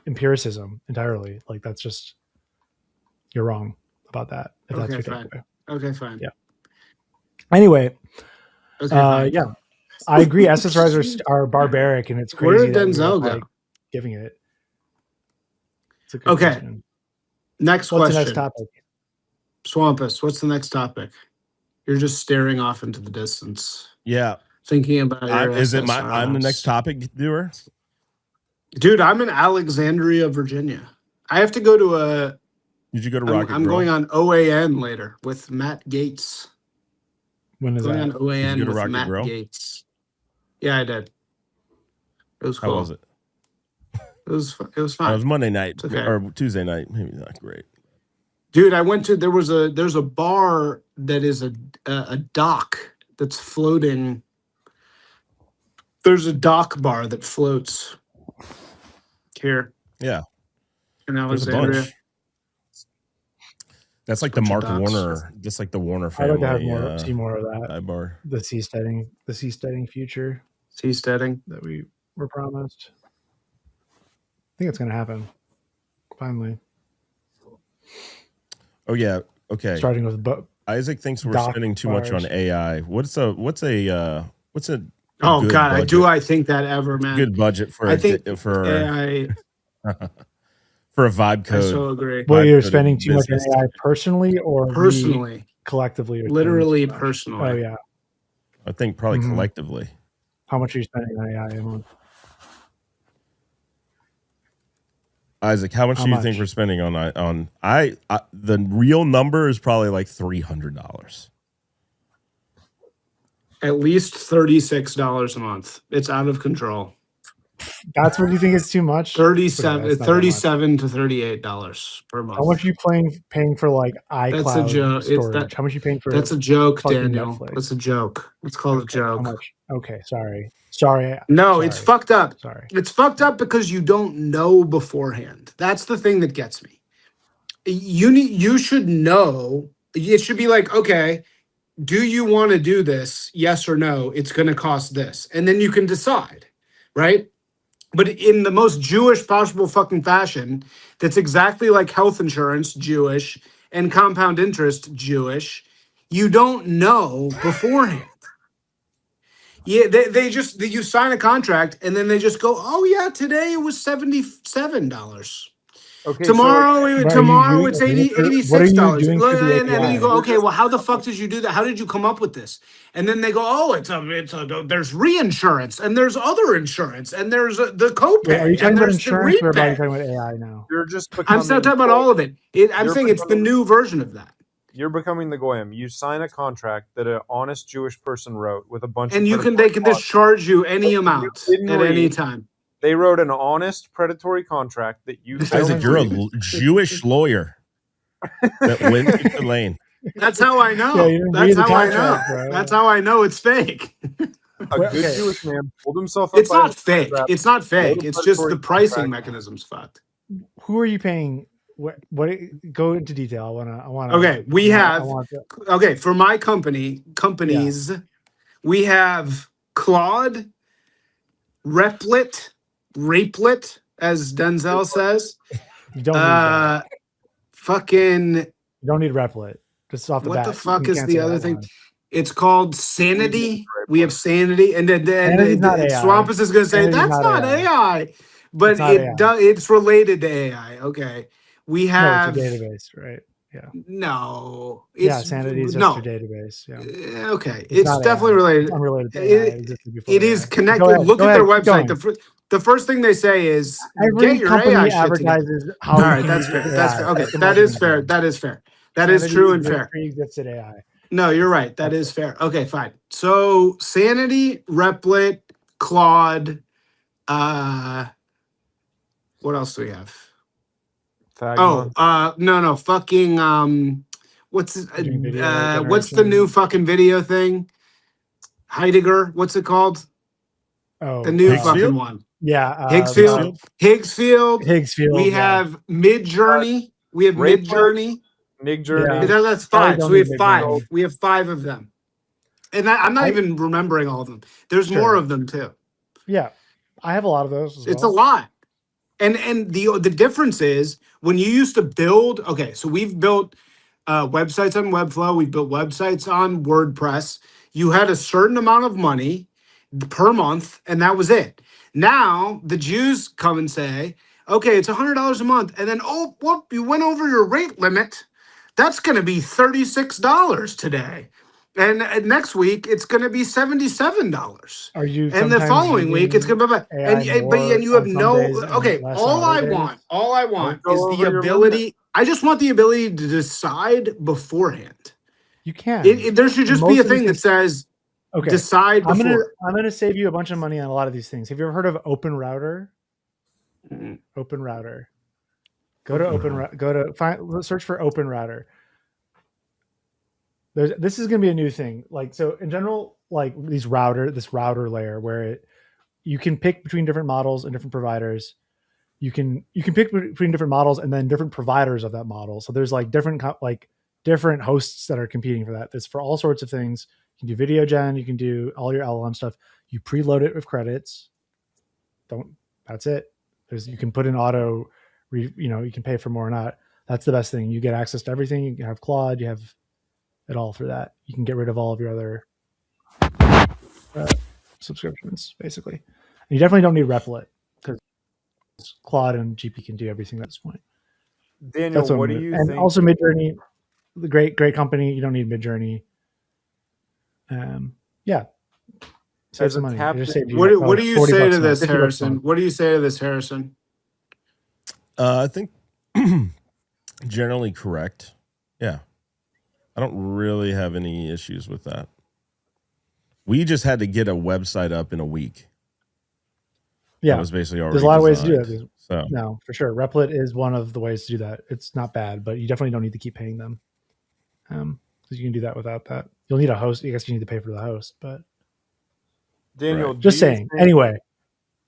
empiricism entirely. Like that's just, you're wrong about that. If that's your takeaway. Okay, fine. Yeah. Anyway, yeah. I agree. SSRIs are barbaric, and it's Where crazy did that we Denzel are go? like giving it. It's a good Okay. question. Next What's question. the next topic? Swampus, what's the next topic? You're just staring off into the distance. Yeah. Thinking about your Is it SSRIs. I'm the next topic doer? Dude, I'm in Alexandria, Virginia. I have to go to a. Did you go to Rocket I'm Grill? going on OAN later with Matt Gates. When is Going that? on OAN Did you go to with Rocket Matt Grill? Gates. Yeah, I did. It was cool. How was it? It was fine. It was Monday night okay. or Tuesday night. Maybe not great. Dude, I went to there's a bar that is a dock that's floating. There's a dock bar that floats here. Yeah. In There's a Alexandria. bunch. That's like the Mark Warner, just like the Warner I'd family. like to have see more of that. Dive bar. The seasteading future. Seasteading that we were promised. I think it's going to happen. Finally. Oh yeah. Okay. Starting with Isaac thinks we're spending too much on AI. What's a Oh God, I think that ever, man. Good budget for I think for AI for a vibe code. I so agree. Well, you're spending too much on AI personally or personally, collectively, or literally personally. Oh yeah, I think probably collectively. How much are you spending on AI a month? Isaac, how much do you think we're spending on the real number is probably like $300. At least $36 a month. It's out of control. That's what you think is too much? $37 to $38 per month. How much are you paying for like iCloud that's a joke. storage? How much are you paying for? That's a joke, Daniel. Netflix? That's a joke. It's called a joke. How much? Okay, sorry. No, sorry. It's fucked up. Sorry. It's fucked up because you don't know beforehand. That's the thing that gets me. You should know. It should be like, okay, do you want to do this? Yes or no? It's going to cost this. And then you can decide, right? But in the most Jewish possible fucking fashion, that's exactly like health insurance, Jewish, and compound interest, Jewish. You don't know beforehand. Yeah, you sign a contract and then they just go, oh yeah, today it was $77. Okay, tomorrow it's $86. What are you doing for the and then you go, okay, well, how the fuck did you do that? How did you come up with this? And then they go, oh, there's reinsurance and there's other insurance and there's the copay. Wait, are you talking about insurance or are you talking about AI now? I'm still talking about all of it. I'm saying it's the new version of that. You're becoming the goyim. You sign a contract that an honest Jewish person wrote with a bunch and of they can discharge you any amount at any time. They wrote an honest predatory contract that you. Isaac, you're a Jewish lawyer that went into the lane. That's how I know. Yeah, That's how I know. Bro. That's how I know it's fake. A good Jewish man pulled himself up. It's not fake. It's not fake. It's just the pricing mechanism's fucked. Who are you paying? What? Go into detail. I want. Okay, we have. Okay, for my companies, we have Claude, Rapelet, as Denzel says. You don't need that. Fucking. You don't need Replit. Just off the bat. What the fuck is the other thing? It's called Sanity. We have Sanity, and Swampus is going to say that's not AI, but it's related to AI. Okay, we have it's a database, right? Yeah. No. Sanity is just a database. Yeah. Okay, it's definitely related. It's unrelated to AI. It is connected. Look at their website. The first thing they say is every get your company AI advertises shit how. All right, that's fair. That's fair. Okay, that is fair. That is fair. That is true and fair. Pre-existed AI. No, you're right. That is fair. Okay, fine. So Sanity, Replit, Claude. What else do we have? Fagma. No. Fucking what's the new fucking video thing? Heidegger. What's it called? Oh, the new fucking one. Yeah, Higgsfield. We have Midjourney. We have Midjourney. Midjourney. Yeah. That's 5. So we have 5. We have 5 of them. And I'm not even remembering all of them. There's more of them too. Yeah. I have a lot of those. It's a lot. And the difference is when you used to build, so we've built websites on Webflow, we've built websites on WordPress. You had a certain amount of money per month, and that was it. Now the Jews come and say, okay, it's $100 a month, and then oh, whoop, you went over your rate limit. That's going to be $36 today, and next week it's going to be $77. Are you And the sometimes following week it's using going to be AI but more you have on some no days and okay. less on other days? All I want Don't go is the over your limit. ability. I just want the ability to decide beforehand. You can. There should just be Most a of these thing that things. says Okay, decide I'm before. gonna save you a bunch of money on a lot of these things. Have you ever heard of Open Router? Mm. Open Router. Go to search for Open Router. This is going to be a new thing. Like, so in general, like this router layer where you can pick between different models and different providers. You can pick between different models and then different providers of that model. So there's like different hosts that are competing for that. It's for all sorts of things. You can do video gen. You can do all your LLM stuff. You preload it with credits. That's it. You can put in auto, you can pay for more or not. That's the best thing. You get access to everything. You can have Claude. You have it all for that. You can get rid of all of your other subscriptions, basically. And you definitely don't need Replit because Claude and GP can do everything at this point. Daniel, what do you and think? also Midjourney, the great company. You don't need Midjourney. Yeah, save some money. What do you say to this, $50 Harrison? What do you say to this, Harrison? I think generally correct. Yeah. I don't really have any issues with that. We just had to get a website up in a week. Yeah. That was basically already There's a lot designed. of ways to do that. So. No, for sure. Replit is one of the ways to do that. It's not bad, but you definitely don't need to keep paying them. Because you can do that without that. You'll need a host. I guess you need to pay for the host, but Daniel, right. Just saying. Anyway.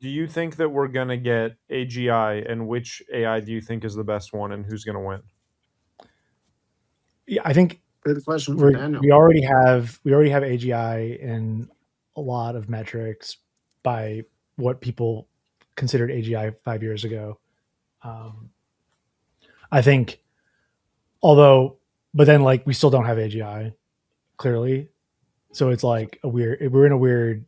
Do you think that we're going to get AGI, and which AI do you think is the best one, and who's going to win? Yeah, I think good question for Daniel. We already have AGI in a lot of metrics by what people considered AGI 5 years ago. I think, but then like we still don't have AGI clearly, so it's like we're in a weird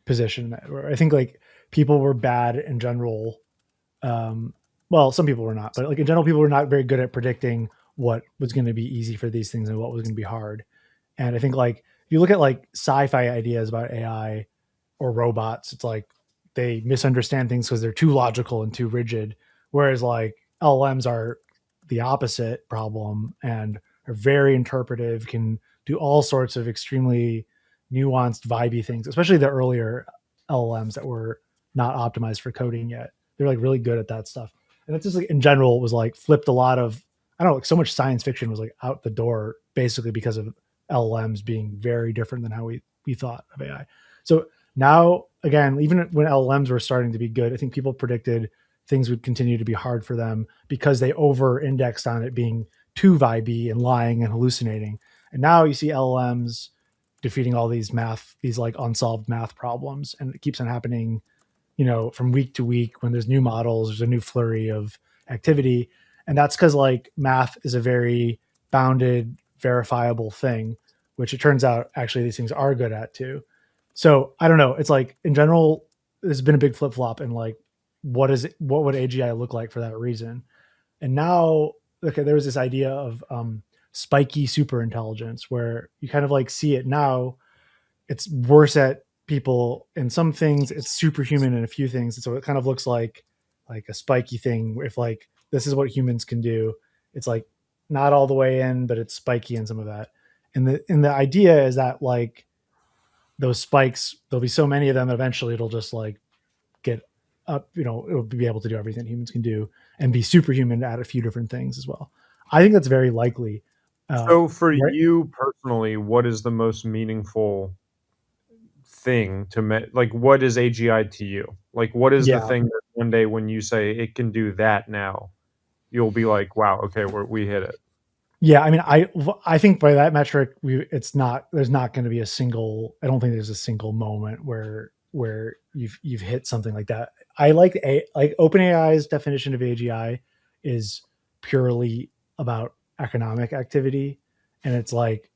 position where I think like people were bad in general. Well, some people were not, but like in general, people were not very good at predicting what was going to be easy for these things and what was going to be hard. And I think like if you look at like sci-fi ideas about AI or robots, it's like they misunderstand things because they're too logical and too rigid. Whereas like LLMs are the opposite problem and are very interpretive, can do all sorts of extremely nuanced, vibey things, especially the earlier LLMs that were not optimized for coding yet. They're like really good at that stuff. And it's just like in general was like flipped a lot of, I don't know, like so much science fiction was like out the door basically because of LLMs being very different than how we thought of AI. So now, again, even when LLMs were starting to be good, I think people predicted things would continue to be hard for them because they over-indexed on it being too vibey and lying and hallucinating. And now you see LLMs defeating all these like unsolved math problems, and it keeps on happening, from week to week. When there's new models, there's a new flurry of activity. And that's because like math is a very bounded, verifiable thing, which it turns out actually these things are good at too. So I don't know. It's like in general, there's been a big flip flop in like what would AGI look like for that reason. And now, okay, there was this idea of spiky super intelligence where you kind of like see it now. It's worse at people in some things, it's superhuman in a few things. And so it kind of looks like a spiky thing. If like this is what humans can do, it's like not all the way in, but it's spiky in some of that. And the idea is that like those spikes, there'll be so many of them that eventually it'll just like get up, it'll be able to do everything humans can do and be superhuman at a few different things as well. I think that's very likely. So for you personally, what is the most meaningful thing like what is AGI to you? Like what is the thing that one day when you say it can do that now, you'll be like, wow, okay, we hit it? Yeah, I mean, I think by that metric, there's not going to be I don't think there's a single moment where you've hit something like that. I like OpenAI's definition of AGI is purely about economic activity, and it's like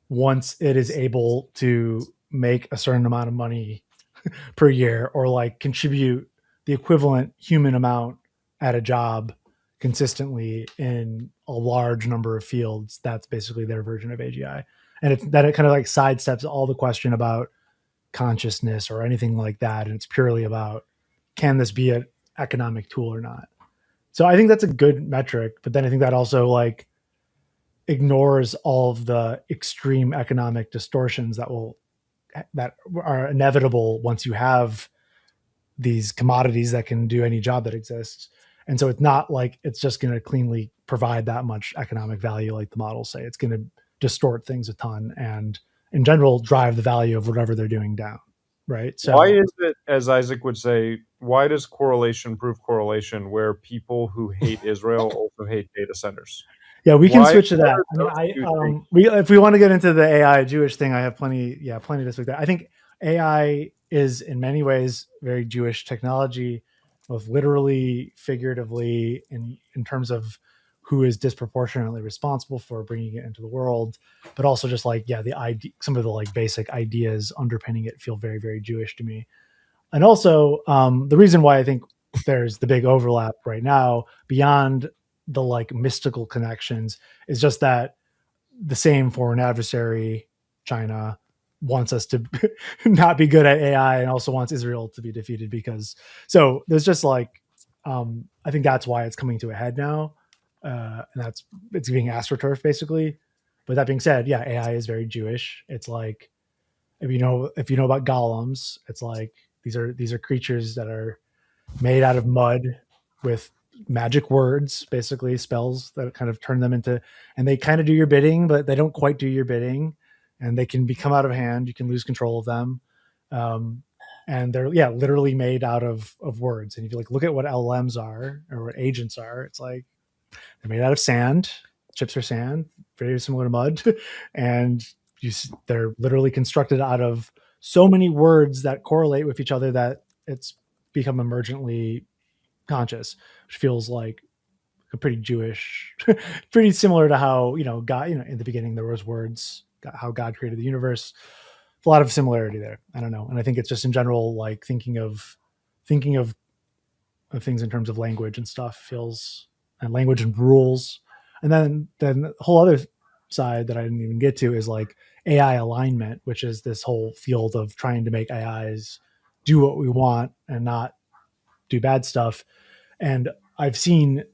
once it is able to make a certain amount of money per year, or like contribute the equivalent human amount at a job consistently in a large number of fields, that's basically their version of AGI. And it kind of like sidesteps all the question about consciousness or anything like that. And it's purely about, can this be an economic tool or not? So I think that's a good metric, but then I think that also like ignores all of the extreme economic distortions that are inevitable once you have these commodities that can do any job that exists. And so it's not like it's just going to cleanly provide that much economic value like the models say. It's going to distort things a ton and in general drive the value of whatever they're doing down. Right. So why is it, as Isaac would say, why does correlation prove correlation where people who hate Israel also hate data centers? Yeah, we can Why switch to that. are I mean, those two things- if we want to get into the AI Jewish thing, I have plenty to speak that. I think AI is in many ways very Jewish technology, both literally, figuratively, in terms of who is disproportionately responsible for bringing it into the world, but also just like some of the like basic ideas underpinning it feel very, very Jewish to me. And also, the reason why I think there's the big overlap right now beyond the like mystical connections is just that the same foreign adversary, China, wants us to not be good at AI and also wants Israel to be defeated so there's just like, I think that's why it's coming to a head now. And it's being astroturfed basically. But that being said, yeah, AI is very Jewish. It's like, if you know about golems, it's like, these are creatures that are made out of mud with magic words, basically spells that kind of turn them into, and they kind of do your bidding, but they don't quite do your bidding, and they can become out of hand. You can lose control of them. And they're literally made out of words. And if you like look at what LLMs are or what agents are, it's like they're made out of sand. Chips are sand, very similar to mud, and they're literally constructed out of so many words that correlate with each other that it's become emergently conscious, which feels like a pretty Jewish, pretty similar to how, God, in the beginning there was words, how God created the universe. A lot of similarity there. I don't know. And I think it's just in general, like thinking of things in terms of language and stuff and language and rules. And then the whole other side that I didn't even get to is like AI alignment, which is this whole field of trying to make AIs do what we want and not do bad stuff. And I've seen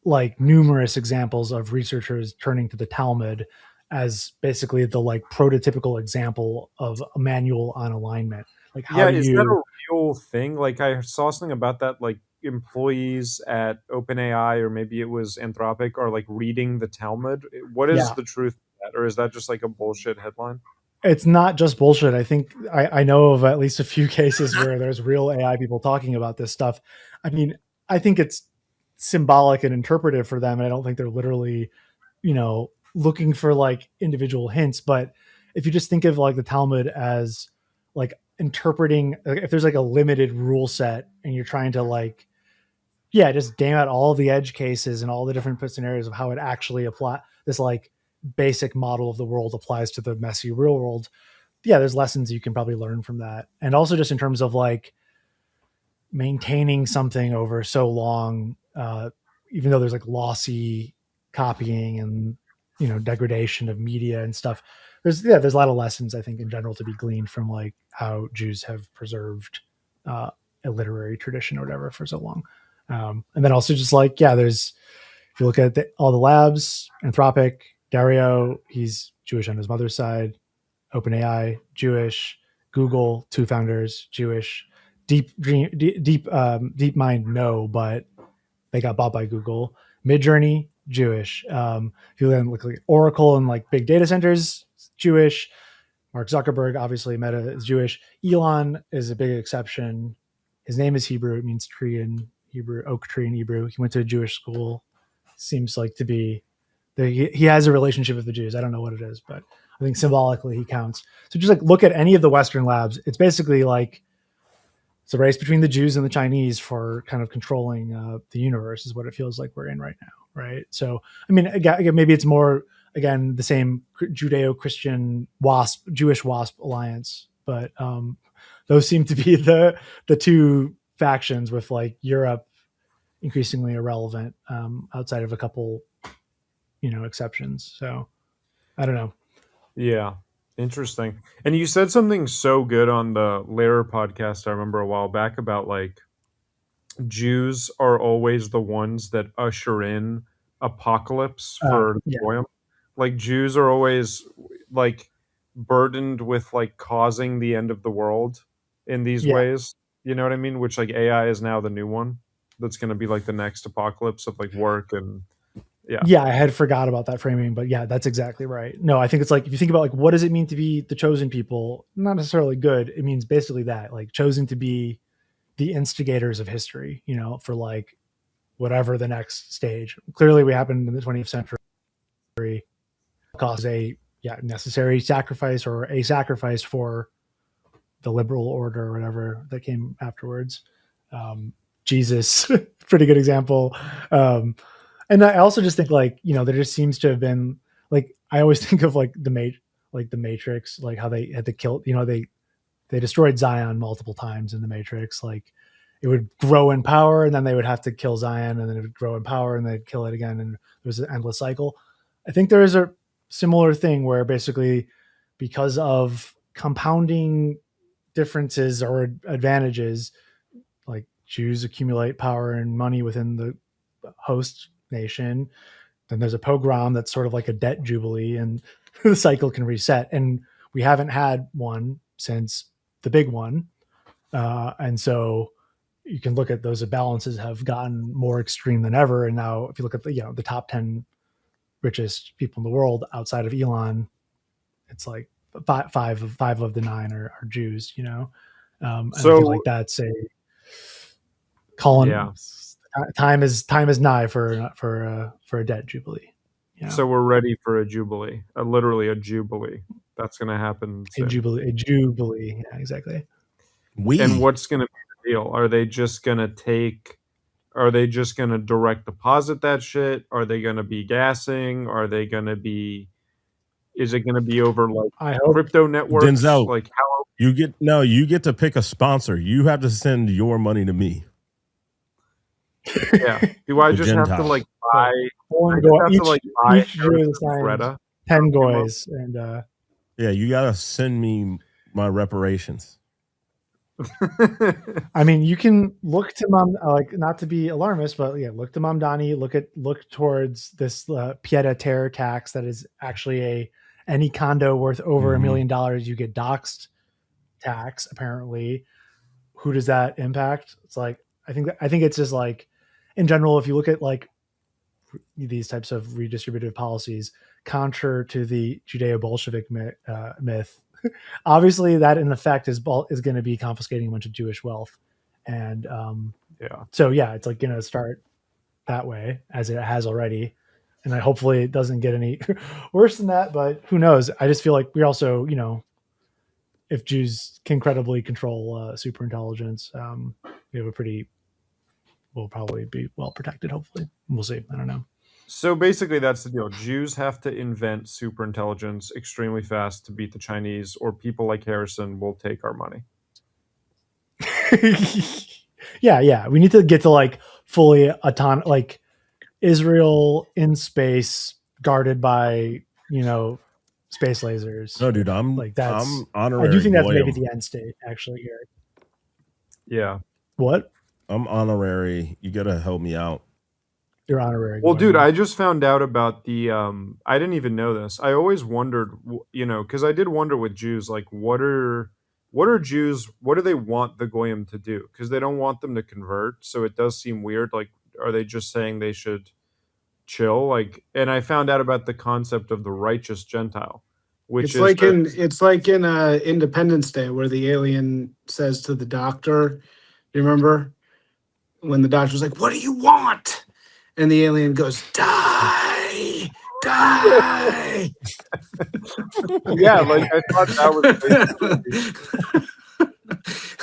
like numerous examples of researchers turning to the Talmud as basically the like prototypical example of a manual on alignment. Like, how do is you? that a real thing? Like, I saw something about that, like employees at OpenAI, or maybe it was Anthropic, are like reading the Talmud. What is the truth of that? Or is that just like a bullshit headline? It's not just bullshit. I think I know of at least a few cases where there's real AI people talking about this stuff. I mean, I think it's symbolic and interpretive for them. And I don't think they're literally, looking for like individual hints. But if you just think of like the Talmud as like interpreting, if there's like a limited rule set and you're trying to like, just game out all the edge cases and all the different scenarios of how it actually apply this like basic model of the world applies to the messy real world. Yeah, there's lessons you can probably learn from that. And also just in terms of like maintaining something over so long, even though there's like lossy copying and, degradation of media and stuff, there's a lot of lessons I think in general to be gleaned from like how Jews have preserved a literary tradition or whatever for so long. And then also just like, there's, if you look at all the labs, Anthropic, Dario, he's Jewish on his mother's side. OpenAI, Jewish. Google, two founders, Jewish. DeepMind, no, but they got bought by Google. Midjourney, Jewish. If you then look like Oracle and like big data centers, Jewish. Mark Zuckerberg, obviously Meta is Jewish. Elon is a big exception. His name is Hebrew. It means tree in Hebrew, oak tree in Hebrew. He went to a Jewish school. Seems like to be, he has a relationship with the Jews. I don't know what it is, but I think symbolically he counts. So just like look at any of the Western labs. It's basically like it's a race between the Jews and the Chinese for kind of controlling the universe is what it feels like we're in right now. Right. So, I mean, again, maybe it's more, again, the same Judeo-Christian Jewish WASP alliance but those seem to be the two factions, with like Europe increasingly irrelevant outside of a couple, exceptions. So I don't know. Yeah. Interesting. And you said something so good on the Lehrer podcast I remember a while back about like Jews are always the ones that usher in apocalypse for Yeah. Goyim. Like Jews are always like burdened with like causing the end of the world in these Yeah. ways. You know what I mean? Which like AI is now the new one that's going to be like the next apocalypse of like work and Yeah, I had forgot about that framing, but yeah, that's exactly right. No, I think it's like, if you think about like what does it mean to be the chosen people, not necessarily good. It means basically that, like, chosen to be the instigators of history, for like whatever the next stage. Clearly we happened in the 20th century, cause a necessary sacrifice, or a sacrifice for the liberal order or whatever that came afterwards. Jesus, pretty good example. And I also just think like, there just seems to have been like, I always think of like the Matrix, like how they had to kill, they destroyed Zion multiple times in the Matrix. Like it would grow in power and then they would have to kill Zion, and then it would grow in power and they'd kill it again. And there was an endless cycle. I think there is a similar thing where basically, because of compounding differences or advantages, like Jews accumulate power and money within the host nation. Then there's a pogrom that's sort of like a debt jubilee, and the cycle can reset. And we haven't had one since the big one. And so you can look at those balances have gotten more extreme than ever. And now if you look at the top 10 richest people in the world outside of Elon, it's like five of the 9 are Jews, and So I feel like that's a calling. Yeah. Time is nigh for a debt jubilee. So we're ready for a jubilee, literally a jubilee. That's going to happen soon. A jubilee. Yeah, exactly. And what's going to be the deal? Are they just going to direct deposit that shit? Are they going to be gassing? Is it going to be over like crypto networks? Denzel, like how you get to pick a sponsor. You have to send your money to me. Yeah. Do I just have to like buy? Each Jew assigns 10 goys, and yeah, you gotta send me my reparations. I mean, you can look to not to be alarmist, but look to Mamdani. Look towards this pied-à-terre tax that is actually any condo worth over $1 million, you get doxed tax. Apparently, who does that impact? It's like I think it's just like, in general, if you look at like these types of redistributive policies, contrary to the Judeo-Bolshevik myth, obviously that in effect is going to be confiscating a bunch of Jewish wealth. And so it's like going to start that way, as it has already. And hopefully it doesn't get any worse than that, but who knows? I just feel like we also, if Jews can credibly control superintelligence, we'll probably be well protected. Hopefully, we'll see. I don't know. So basically, that's the deal. Jews have to invent superintelligence extremely fast to beat the Chinese, or people like Harrison will take our money. Yeah. We need to get to like fully autonomous, like Israel in space, guarded by space lasers. No, dude, I'm honorary. I do think that's Goyim. maybe the end state, actually. Here. Yeah. What? I'm honorary. You gotta help me out. You're honorary. Well, dude, I just found out about the I didn't even know this. I always wondered, because I did wonder with Jews, like what are Jews, what do they want the Goyim to do? Because they don't want them to convert, so it does seem weird. Like, are they just saying they should chill? Like, and I found out about the concept of the righteous Gentile, which it's like in Independence Day, where the alien says to the doctor, you remember when the doctor's like, "What do you want?" And the alien goes, "Die, die." Yeah, like I thought that was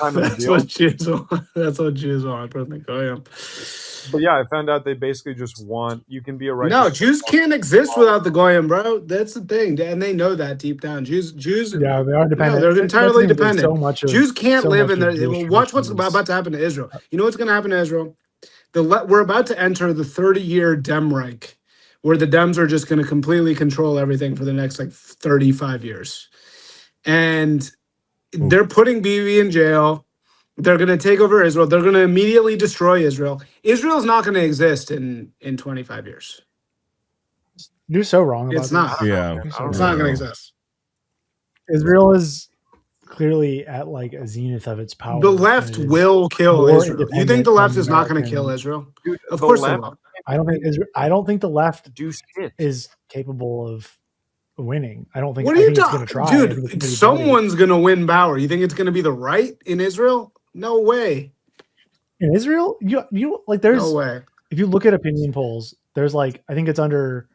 kind of That's deal. what Jews want. That's what Jews want from the goyim. But yeah, I found out they basically just want you can be a righteous. No, Jews can't exist without the goyim, bro. That's the thing, and they know that deep down. Jews, Yeah, they are dependent. no, they're That's entirely the thing, there's dependent. Jews can't live in there. Watch what's about to happen to Israel. You know what's going to happen to Israel? We're about to enter the 30-year Dem Reich, where the Dems are just going to completely control everything for the next like 35 years, and they're putting Bibi in jail. They're going to take over Israel. They're going to immediately destroy Israel. Israel's not going to exist in 25 years. You're so wrong about It's this. not. Yeah, It's not going to exist. Israel is clearly at like a zenith of its power. The left will kill Israel. You think the left is not going to kill Israel? Dude, of course they will. I don't think the left do shit. is capable of winning. I don't think. What are you talking, dude? Someone's going to win power. You think it's going to be the right in Israel? No way. In Israel, you like there's no way. If you look at opinion polls, there's like I think it's under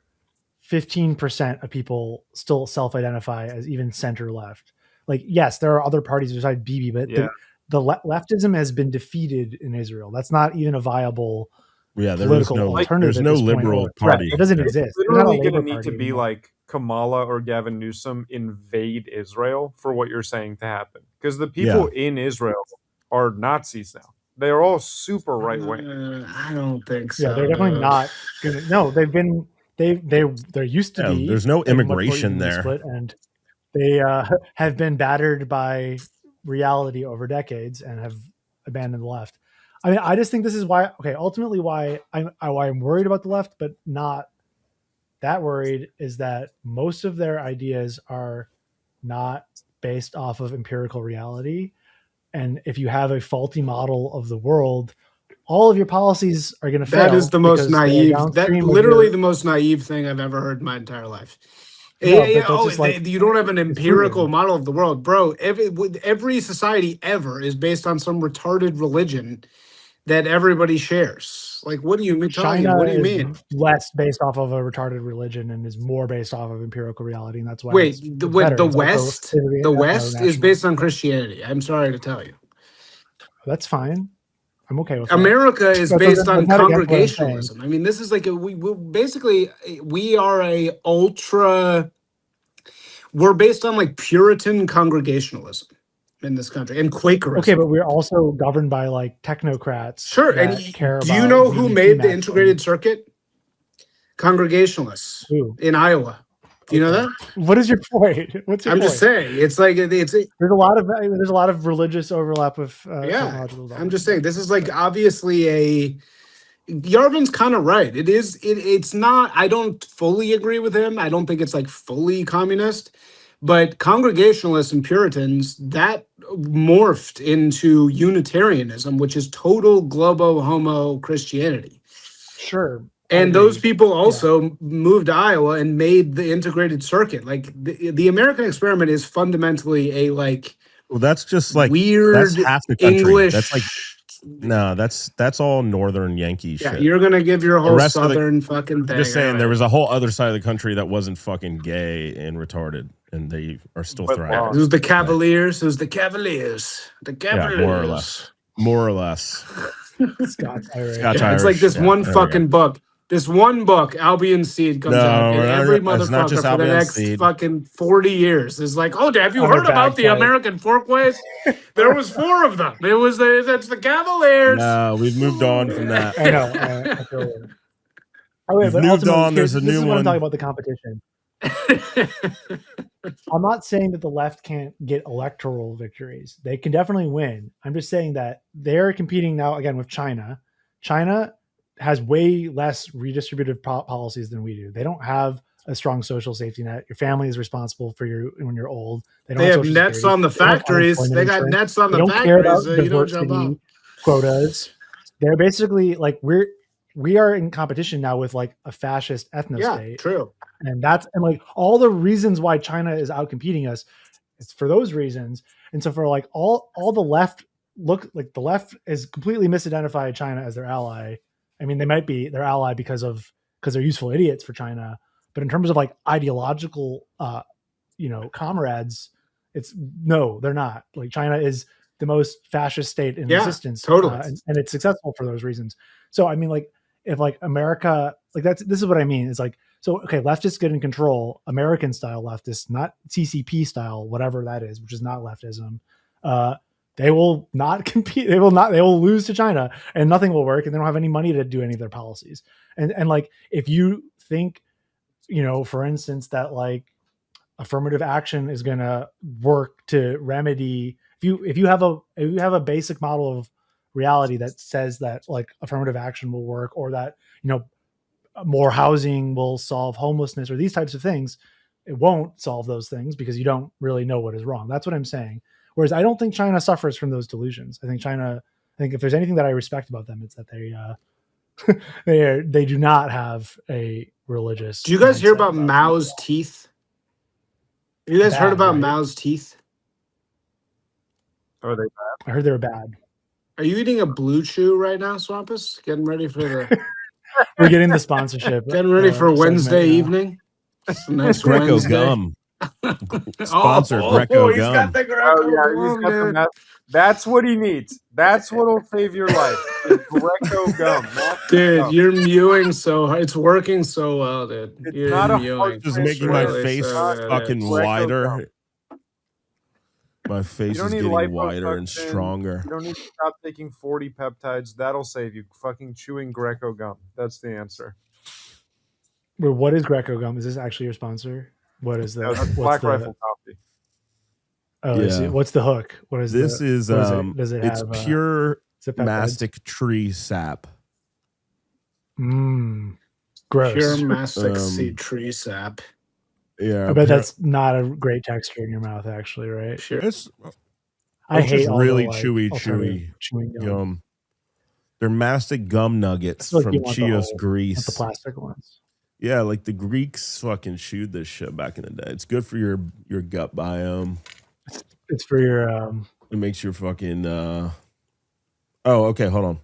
15% of people still self-identify as even center left. Like, yes, there are other parties besides Bibi, but the leftism has been defeated in Israel. That's not even a viable political alternative. There's no liberal party. It doesn't exist. It's literally going to need to be like Kamala or Gavin Newsom invade Israel for what you're saying to happen. Because the people in Israel are Nazis now. They're all super right wing. I don't think so. Yeah, they're definitely not gonna. No, they've been. There used to be. There's no immigration there, and they have been battered by reality over decades and have abandoned the left. I mean, I just think this is why. Okay, ultimately, why I'm worried about the left, but not that worried, is that most of their ideas are not based off of empirical reality. And if you have a faulty model of the world, all of your policies are going to fail. That is the most naive. That literally the most naive thing I've ever heard in my entire life. No, you don't have an empirical model of the world, bro. Every society ever is based on some retarded religion that everybody shares. Like, what do you mean? China what do you mean? Less based off of a retarded religion and is more based off of empirical reality, and that's why. The West is based on Christianity. I'm sorry to tell you. That's fine. I'm okay with America is based on congregationalism. I mean, this is like we're based on like Puritan congregationalism in this country and Quakerism. Okay, but we're also governed by like technocrats. Sure, and do you know who made the integrated circuit? Congregationalists in Iowa. Do you know that? What is your point? What's your point? I'm just saying. It's like there's a lot of religious overlap with technological. I'm just saying this is like obviously Yarvin's kind of right. It's not. I don't fully agree with him. I don't think it's like fully communist, but Congregationalists and Puritans that morphed into Unitarianism, which is total globo homo Christianity. Sure. And those people also moved to Iowa and made the integrated circuit. Like the American experiment is fundamentally that's just like weird. That's half the country. English. That's like that's all northern Yankee shit. You're gonna give your whole southern fucking thing. I'm just saying there was a whole other side of the country that wasn't fucking gay and retarded, and they are still thriving. Who's the Cavaliers? Who's the Cavaliers? The Cavaliers. Yeah, more or less. Scotch Irish. It's like this one fucking book. This one book, Albion Seed, comes out, and every motherfucker for the next fucking 40 years is like, "Oh, have you heard about the American Folkways? There was 4 of them. That's the Cavaliers." No, we've moved on from that. I know. We've moved on. There's a new one. I'm talking about the competition. I'm not saying that the left can't get electoral victories. They can definitely win. I'm just saying that they're competing now again with China. China has way less redistributive policies than we do. They don't have a strong social safety net. Your family is responsible for you when you're old. They have nets on the factories. They got nets on the factories. Care about diversity quotas. They're basically like we are in competition now with like a fascist ethno-state. Yeah, true. And like all the reasons why China is out competing us, it's for those reasons. And so for like all the left the left is completely misidentified China as their ally. I mean, they might be their ally because they're useful idiots for China, but in terms of like ideological, comrades, they're not. Like China is the most fascist state in Yeah, existence, totally. and it's successful for those reasons. So I mean, like, if like America, like this is what I mean. It's like, so okay, leftists get in control, American style leftists, not CCP style, whatever that is, which is not leftism. They will not compete. They will lose to China, and nothing will work, and they don't have any money to do any of their policies. And like, if you think, for instance, that like affirmative action is going to work to remedy, if you have a basic model of reality that says that like affirmative action will work, or that more housing will solve homelessness, or these types of things, it won't solve those things because you don't really know what is wrong. That's what I'm saying. Whereas I don't think China suffers from those delusions. I think if there's anything that I respect about them, it's that they do not have a religious. Do you guys hear about mindset Mao's teeth? Have you guys heard about right? Mao's teeth? Are they bad? I heard they were bad. Are you eating a blue chew right now, Swampus? Getting ready for the We're getting the sponsorship. getting ready for Wednesday now. evening. It's a nice Greco Wednesday. Gum. Sponsor Greco he's Gum. got the Greco He's Gum, got dude. that's what he needs. That's what'll save your life. Greco Gum. Dude, you're mewing so hard. It's working so well, dude. It's You're not a mewing. hard Just It's making my really face so good. fucking Greco wider. Gum. My face You is don't need getting wider and liposuction. stronger. You don't need to stop taking 40 peptides. That'll save you. Fucking chewing Greco Gum. That's the answer. Well, what is Greco Gum? Is this actually your sponsor? What is that? No, that's Black Rifle Coffee. Oh, Yeah. What's the hook? What is This is does it it's have, pure is it peptides? mastic tree sap. Gross. Pure mastic seed tree sap. Yeah, I bet that's not a great texture in your mouth, actually, right? Sure. it's I hate just all really the, like, chewy alternative chewing gum. They're mastic gum nuggets like from you want the Chios, whole- Greece. the plastic ones. Yeah, like the Greeks fucking chewed this shit back in the day. It's good for your gut biome. It's for your It makes your fucking oh, okay, hold on.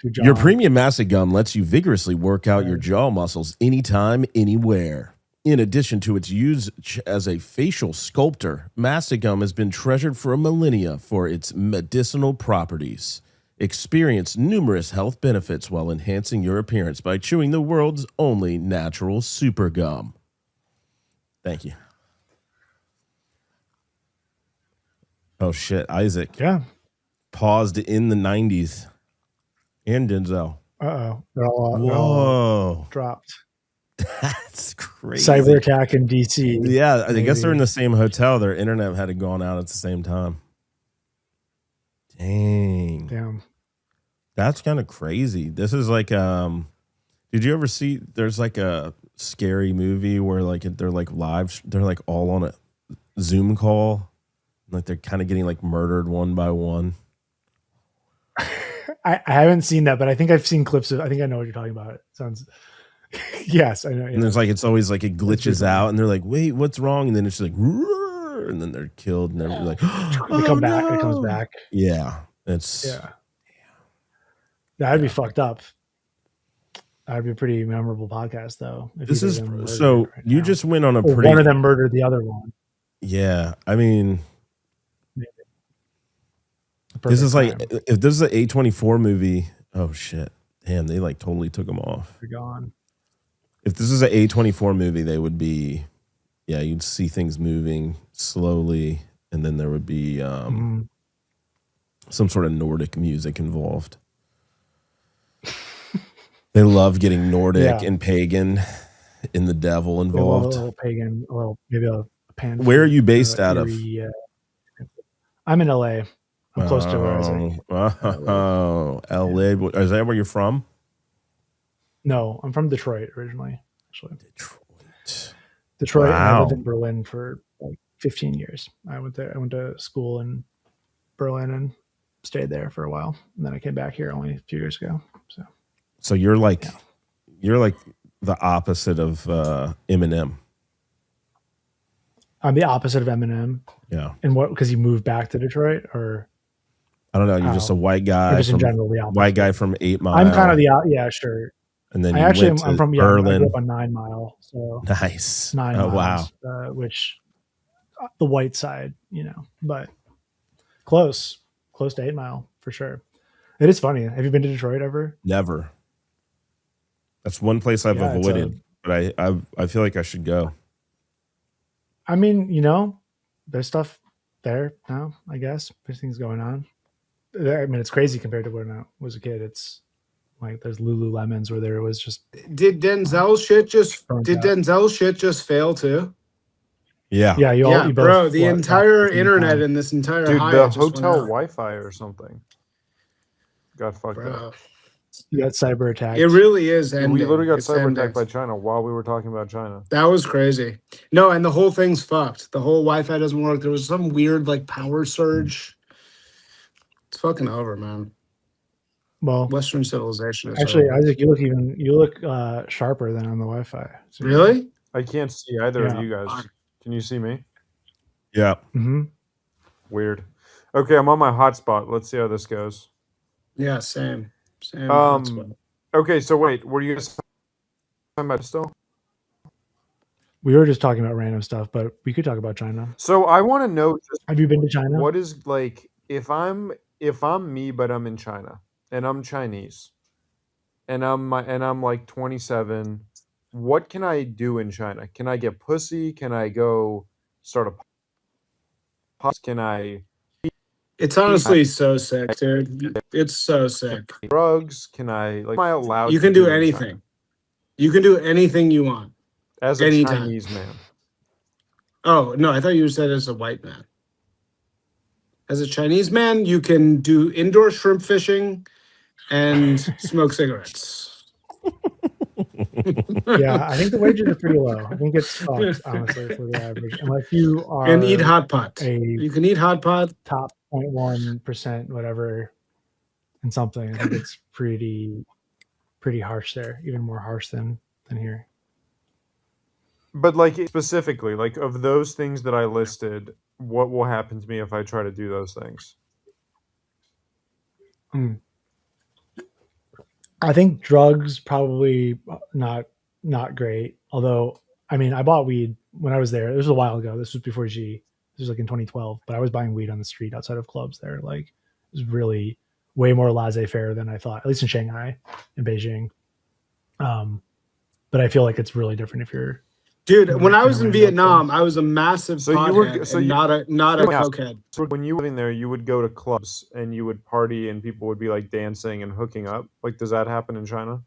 your Your jaw. premium mastic gum lets you vigorously work out your jaw muscles anytime, anywhere. In addition to its use as a facial sculptor, mastic gum has been treasured for a millennia for its medicinal properties. Experience numerous health benefits while enhancing your appearance by chewing the world's only natural super gum. Thank you. Oh shit, Isaac. Yeah. Paused in the 90s. And Denzel. They're all Whoa. dropped. That's crazy. Cyber attack in DC. Yeah, I guess they're in the same hotel. Their internet had gone out at the same time. Dang. Damn. That's kind of crazy. This is like did you ever see there's like a scary movie where like they're like live, they're like all on a Zoom call, like they're kind of getting like murdered one by one. I haven't seen that, but I think I've seen clips of. I think I know what you're talking about. It sounds. Yes, I know. Yeah. And there's like it's always like it glitches out, and they're like, "Wait, what's wrong?" And then it's like, "Roar," and then they're killed, and they're like, they come back. no. It comes back. Yeah, it's That'd be fucked up. That'd be a pretty memorable podcast, though. If This is either of them so. murdered right You now. just went on a Or pretty. one of them murdered the other one. Yeah, I mean, Perfect this is like crime. if this is an A24 movie. Oh shit! Damn, they like totally took them off. They're gone. If this is an A24 movie, they would be, yeah, you'd see things moving slowly, and then there would be some sort of Nordic music involved. They love getting Nordic and pagan and the devil involved. A little pagan, maybe a pan. Where are you based out of? I'm in LA. I'm close to where I say. Oh, LA. Is that where you're from? No, I'm from Detroit originally. Actually, Detroit. Wow. I I lived in Berlin for like 15 years. I went there. I went to school in Berlin and stayed there for a while, and then I came back here only a few years ago. So you're like the opposite of Eminem. I'm the opposite of Eminem. Yeah. And what? Because you moved back to Detroit, or I don't know. You're just a white guy. Just in general, the opposite. White guy from 8 Mile. I'm kind of the sure. And then I'm from Berlin. I grew up on 9 Mile. So nice. 9 oh miles, wow. Which the white side, but Close to 8 Mile for sure. It is funny. Have you been to Detroit ever? Never. That's one place I've avoided, but I feel like I should go. I mean, there's stuff there now, I guess. There's things going on. I mean, it's crazy compared to when I was a kid. It's like there's Lululemons where there was just. Did Denzel shit just fail too? Yeah. Yeah, you both. Bro, the entire internet in this entire dude, Hyatt the just hotel went Wi-Fi or something got fucked up. You got cyber attacked. It really is ending. We literally got It's cyber ending. attacked by China while we were talking about China. That was crazy. No, and the whole thing's fucked. The whole Wi-Fi doesn't work. There was some weird like power surge. It's fucking over, man. Well, Western civilization is actually, over. Isaac, you look sharper than on the Wi-Fi. So Really? I can't see either of you guys. Can you see me? Yeah. Mm-hmm. Weird. Okay, I'm on my hotspot. Let's see how this goes. Yeah, same. Same. Okay, so wait, were you guys talking about still? We were just talking about random stuff, but we could talk about China. So I want to know. Have you been to China? What is like if I'm me, but I'm in China and I'm Chinese, and I'm like 27. What can I do in China? Can I get pussy? Can I go start a? Can I? It's honestly so sick, dude. It's so sick. Drugs? Can I? Like, am I allowed? You can do anything. You can do anything you want. As a Chinese man. Oh, no, I thought you said as a white man. As a Chinese man, you can do indoor shrimp fishing and smoke cigarettes. Yeah, I think the wages are pretty low. I think it's fucked, honestly, for the average. Unless you are and eat hot pot. You can eat hot pot. Top 0.1%, whatever, and something. I think it's pretty harsh there, even more harsh than here. But like specifically, like of those things that I listed, what will happen to me if I try to do those things? I think drugs probably not great. Although, I mean, I bought weed when I was there. This was a while ago. This was before G. This was like in 2012. But I was buying weed on the street outside of clubs there. Like, it was really way more laissez-faire than I thought, at least in Shanghai and Beijing. But I feel like it's really different if you're. Dude, when I was in Vietnam, I was a massive pothead, not a cokehead. So when you were living there, you would go to clubs and you would party and people would be like dancing and hooking up. Like, does that happen in China?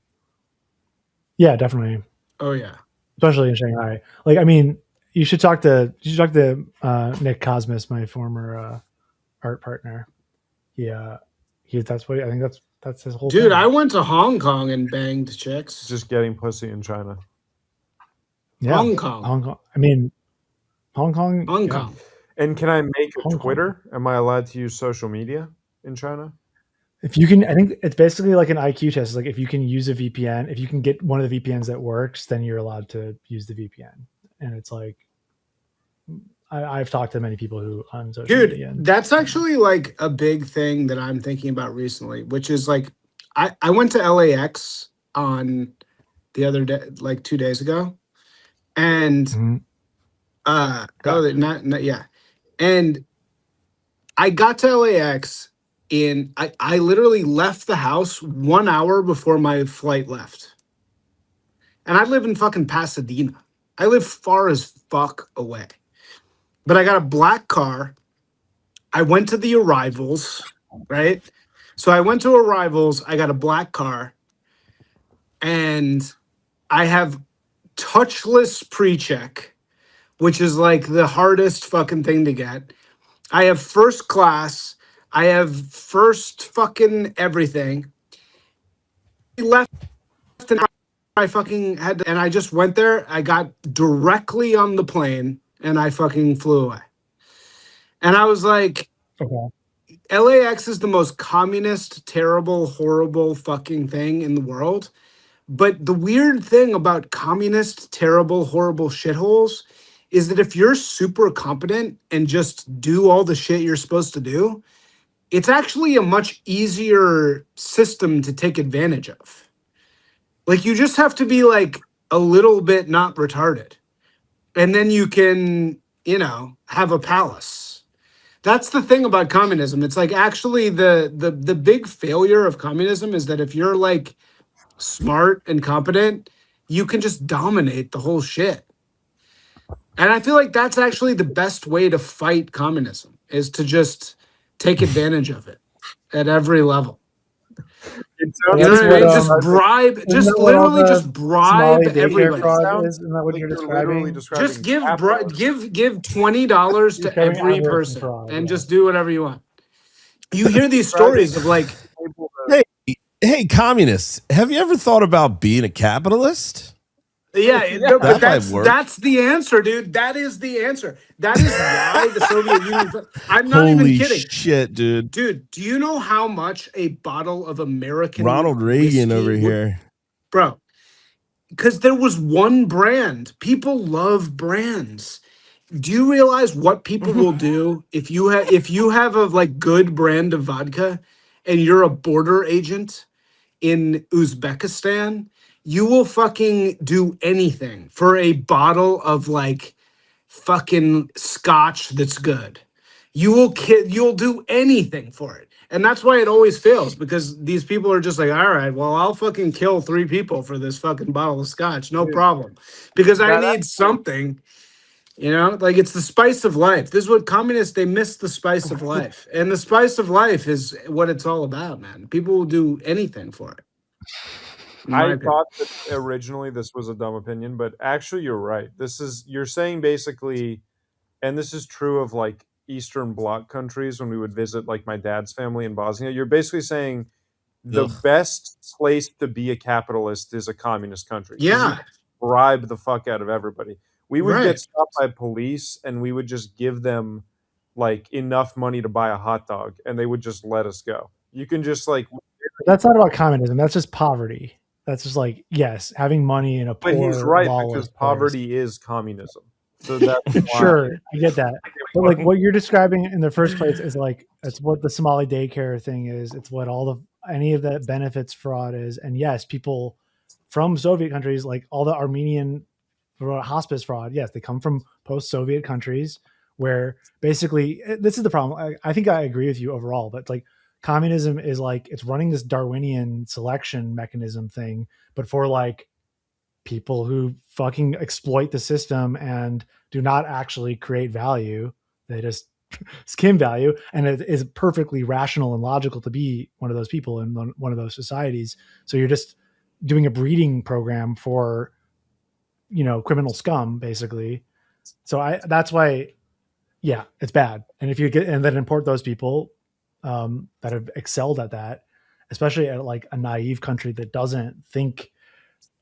Yeah, definitely. Oh yeah, especially in Shanghai. Like, I mean, you should talk to Nick Cosmas, my former art partner. That's what I think. That's his whole. Dude, thing. I went to Hong Kong and banged chicks. Just getting pussy in China. Yeah. Hong Kong. I mean, Hong Kong. And can I make a Twitter? Am I allowed to use social media in China? If you can, I think it's basically like an IQ test. Like if you can use a VPN, if you can get one of the VPNs that works, then you're allowed to use the VPN. And it's like, I've talked to many people who on social media. Dude, that's actually like a big thing that I'm thinking about recently, which is like, I went to LAX on the other day, like 2 days ago. And and I got to LAX and I literally left the house 1 hour before my flight left. And I live in fucking Pasadena. I live far as fuck away. But I got a black car. I went to the arrivals, right? So I went to arrivals, I got a black car, and I have touchless pre-check, which is like the hardest fucking thing to get. I have first class. I have first fucking everything. I left and I fucking had to, and I just went there. I got directly on the plane and I fucking flew away. And I was like, okay. LAX is the most communist, terrible, horrible fucking thing in the world. But the weird thing about communist, terrible, horrible shitholes is that if you're super competent and just do all the shit you're supposed to do, it's actually a much easier system to take advantage of. Like, you just have to be like a little bit not retarded. And then you can, have a palace. That's the thing about communism. It's like actually the big failure of communism is that if you're like smart and competent, you can just dominate the whole shit. And I feel like that's actually the best way to fight communism is to just take advantage of it at every level. It You sounds know like what I mean? Just bribe, Isn't just that what all literally the just bribe Somali daycare everybody. fraud is? Isn't that what like you're you're literally describing? describing Just give capitalism. give $20 You're to describing every abolition person fraud, and yeah. just do whatever you want. You hear these Describing stories of like, people that- Hey, communists, have you ever thought about being a capitalist? yeah, no, but That might work. that's the answer, dude. That is the answer. That is why the Soviet Union. I'm not Holy even kidding, shit, dude. dude. Do you know how much a bottle of American Ronald Reagan whiskey over would, here. bro? Because there was one brand. People love brands. Do you realize what people will do if you have a like good brand of vodka and you're a border agent in Uzbekistan? You will fucking do anything for a bottle of like fucking scotch that's good. You'll do anything for it. And that's why it always fails, because these people are just like, all right, well, I'll fucking kill 3 people for this fucking bottle of scotch. No problem. Because I that need something, like it's the spice of life. This is what communists, they miss the spice of life. And the spice of life is what it's all about, man. People will do anything for it. in my I opinion. thought that originally this was a dumb opinion, but actually you're right. You're saying basically, and this is true of like Eastern Bloc countries when we would visit like my dad's family in Bosnia. You're basically saying the Ugh. best place to be a capitalist is a communist country. 'Cause you Yeah. bribe the fuck out of everybody. We would Right. get stopped by police and we would just give them like enough money to buy a hot dog and they would just let us go. You can just like That's not about communism. That's just poverty. That's just like, yes, having money in a but poor, he's right lawless because place. poverty is communism. So that's why Sure, I get that. But like what you're describing in the first place is like it's what the Somali daycare thing is. It's what any of that benefits fraud is. And yes, people from Soviet countries, like all the Armenian hospice fraud, yes, they come from post-Soviet countries where basically this is the problem. I think I agree with you overall, but like communism is like it's running this Darwinian selection mechanism thing, but for like people who fucking exploit the system and do not actually create value. They just skim value. And it is perfectly rational and logical to be one of those people in one of those societies. So you're just doing a breeding program for, criminal scum, basically. So that's why, yeah, it's bad. And if you get, and then import those people that have excelled at that, especially at like a naive country that doesn't think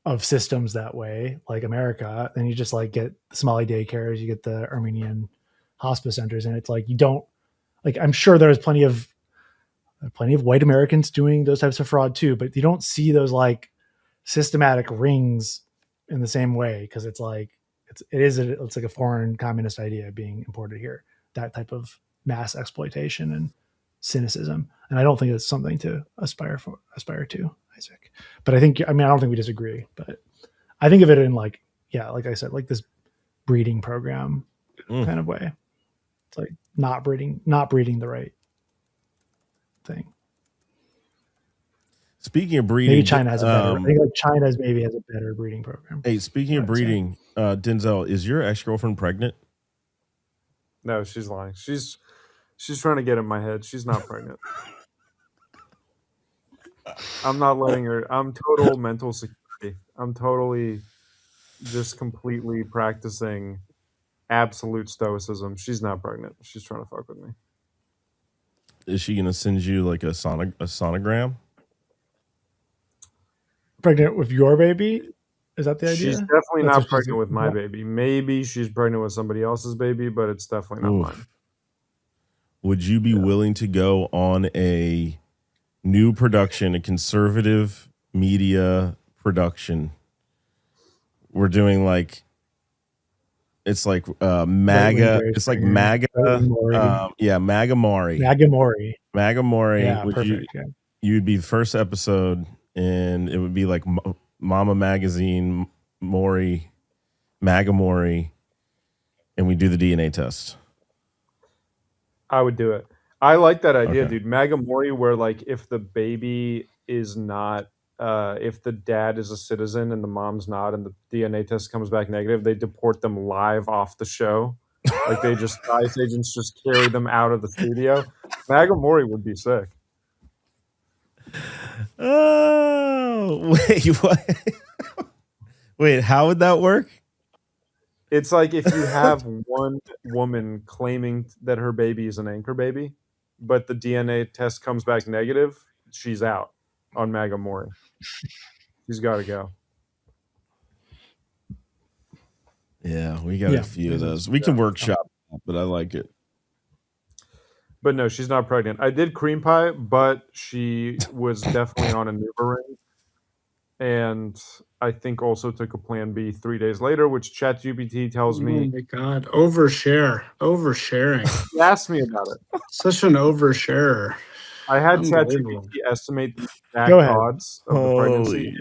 of systems that way, like America, then you just like get the Somali daycares, you get the Armenian hospice centers, and it's like you don't like. I'm sure there's plenty of white Americans doing those types of fraud too, but you don't see those like systematic rings in the same way because it's like it's like a foreign communist idea being imported here. That type of mass exploitation and cynicism, and I don't think it's something to aspire to. Isaac. But I don't think we disagree, but I think of it in like I said, like this breeding program kind of way. It's like not breeding the right thing. Speaking of breeding, Maybe China has a better. I think like China's maybe has a better breeding program. Hey, speaking of breeding, Denzel, is your ex-girlfriend pregnant? No, she's lying. She's trying to get in my head. She's not pregnant. I'm not letting her. I'm total mental security. I'm totally just completely practicing absolute stoicism. She's not pregnant. She's trying to fuck with me. Is she gonna send you like a sonogram? Pregnant with your baby? Is that the idea? She's definitely not pregnant with my baby. Maybe she's pregnant with somebody else's baby, but it's definitely not mine. Would you be willing to go on a new production, a conservative media production? We're doing like it's like MAGA. It's like MAGA. MAGA Maury. MAGA Maury. MAGA Maury. Yeah, perfect. You'd be the first episode, and it would be like Mama Magazine Maury, MAGA Maury, and we do the DNA test. I would do it. I like that idea, Okay. dude. Magamori, where like if the baby is not, if the dad is a citizen and the mom's not, and the DNA test comes back negative, they deport them live off the show. Like they just ICE agents just carry them out of the studio. Magamori would be sick. Oh, wait, what? Wait, how would that work? It's like if you have one woman claiming that her baby is an anchor baby, but the DNA test comes back negative, she's out on Magamori. She's got to go. Yeah, we got a few of those. We can workshop, but I like it. But no, she's not pregnant. I did cream pie, but she was definitely on a NuvaRing. And I think also took a Plan B 3 days later, which ChatGPT tells me. Oh my god, oversharing. He asked me about it. Such an oversharer. I had Unbelievable. ChatGPT estimate the exact odds of the pregnancy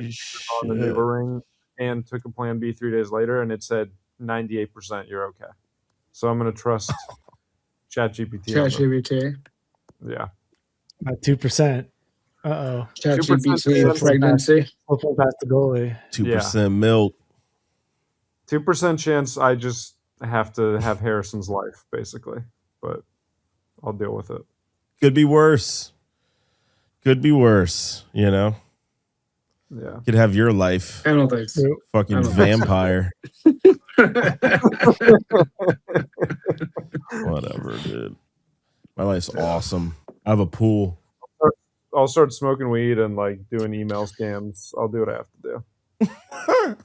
Holy on the shit. NuvaRing, and took a Plan B 3 days later, and it said 98% you're okay. So I'm going to trust ChatGPT. ChatGPT. Yeah. At 2%. Uh-oh. ChatGPT pregnancy. Hopefully past the goalie. 2% milk. 2% chance I just have to have Harrison's life, basically. But I'll deal with it. Could be worse. Could be worse, you know? Yeah. Could have your life. I don't think so. Fucking vampire. Whatever, dude. My life's awesome. I have a pool. I'll start smoking weed and like doing email scams. I'll do what I have to do.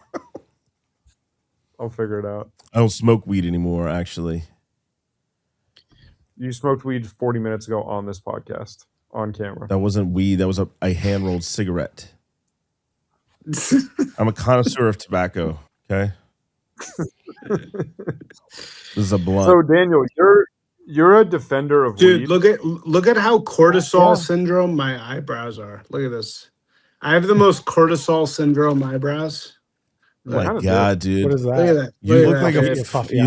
I'll figure it out. I don't smoke weed anymore, actually. You smoked weed 40 minutes ago on this podcast, on camera. That wasn't weed. That was a hand-rolled cigarette. I'm a connoisseur of tobacco, okay? This is a blunt. So, Daniel, you're a defender of Dude, weed. look at how cortisol syndrome my eyebrows are. Look at this. I have the most cortisol syndrome eyebrows. Oh my god, dude! What is that? Look at that. You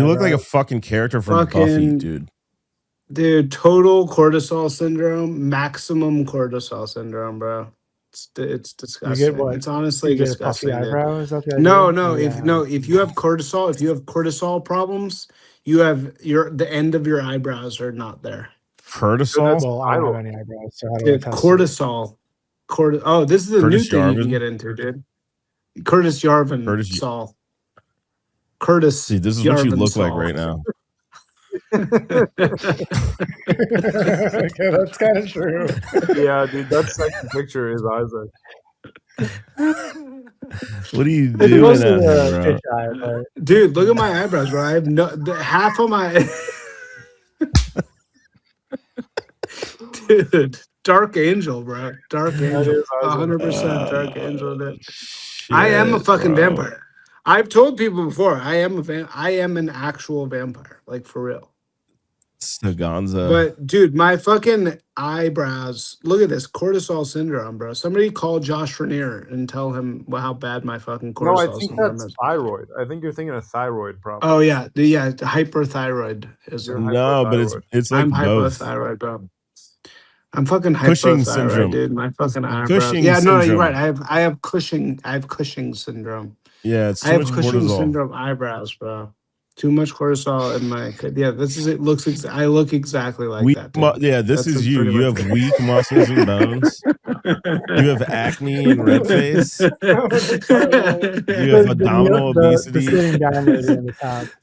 look like a fucking character from Buffy, dude. Dude, total cortisol syndrome, maximum cortisol syndrome, bro. It's disgusting. You get what? It's honestly disgusting. Eyebrow? Is that the No. idea? If you have cortisol problems, you have the end of your eyebrows are not there. Cortisol? Well, I don't have any eyebrows, so how do Dude, I test cortisol. Oh, this is a Curtis new thing you Yarvin? can get into, dude. Curtis Yarvin Saul. Curtis. See, this is Yarvin what you look Saul. like right now. Okay, that's kind of true. Yeah, dude, that second picture is Isaac. What are you doing out here, bro? Dude, look at my eyebrows, bro. I have half of my dude. Dark Angel, bro. Dark Angel. 100% Dark Angel. Dude. I am a fucking vampire. I've told people before, I am an actual vampire, like for real. Staganza. But dude, my fucking eyebrows. Look at this cortisol syndrome, bro. Somebody call Josh Vernier and tell him how bad my fucking cortisol syndrome is. No, I think that's thyroid. I think you're thinking of thyroid problem. Oh yeah, hyperthyroid is. No, but it's like I'm both. hypothyroid, bro. I'm fucking Cushing hypothyroid, syndrome. dude. My fucking eyebrows. Cushing yeah, no, syndrome. you're right. I have Cushing syndrome. Yeah, it's too I have much Cushing cortisol. syndrome eyebrows, bro. Too much cortisol in my. Yeah, this is it. I look exactly like that. Dude. This is you. You have weak muscles and bones. You have acne and red face. You have abdominal obesity.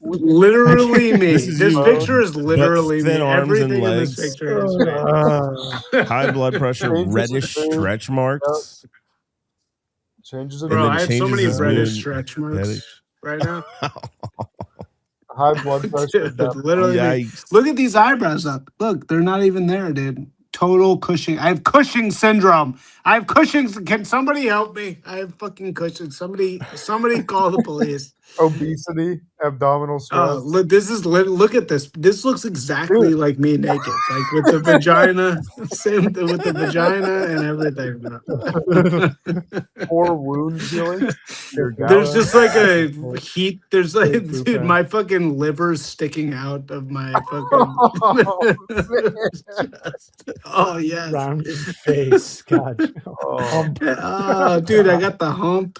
Literally me. This picture is literally thin me. arms Everything and in legs. this picture is me. High blood pressure, reddish stretch marks. Changes Bro, I have so many his reddish mood. stretch marks right now. High blood pressure. Dude, literally. Yikes. Look at these eyebrows up. Look, they're not even there, dude. Total Cushing. I have Cushing syndrome. I have Cushing's. Can somebody help me? I have fucking Cushing. Somebody call the police. Obesity, abdominal stress. Look, look at this. This looks exactly like me naked, like with the vagina, same with the vagina and everything. Poor wound healing. There's just like a heat. There's like, Poop dude, out. my fucking liver's sticking out of my fucking. Oh yes. Rounded face. God. Oh. Oh, dude, I got the hump.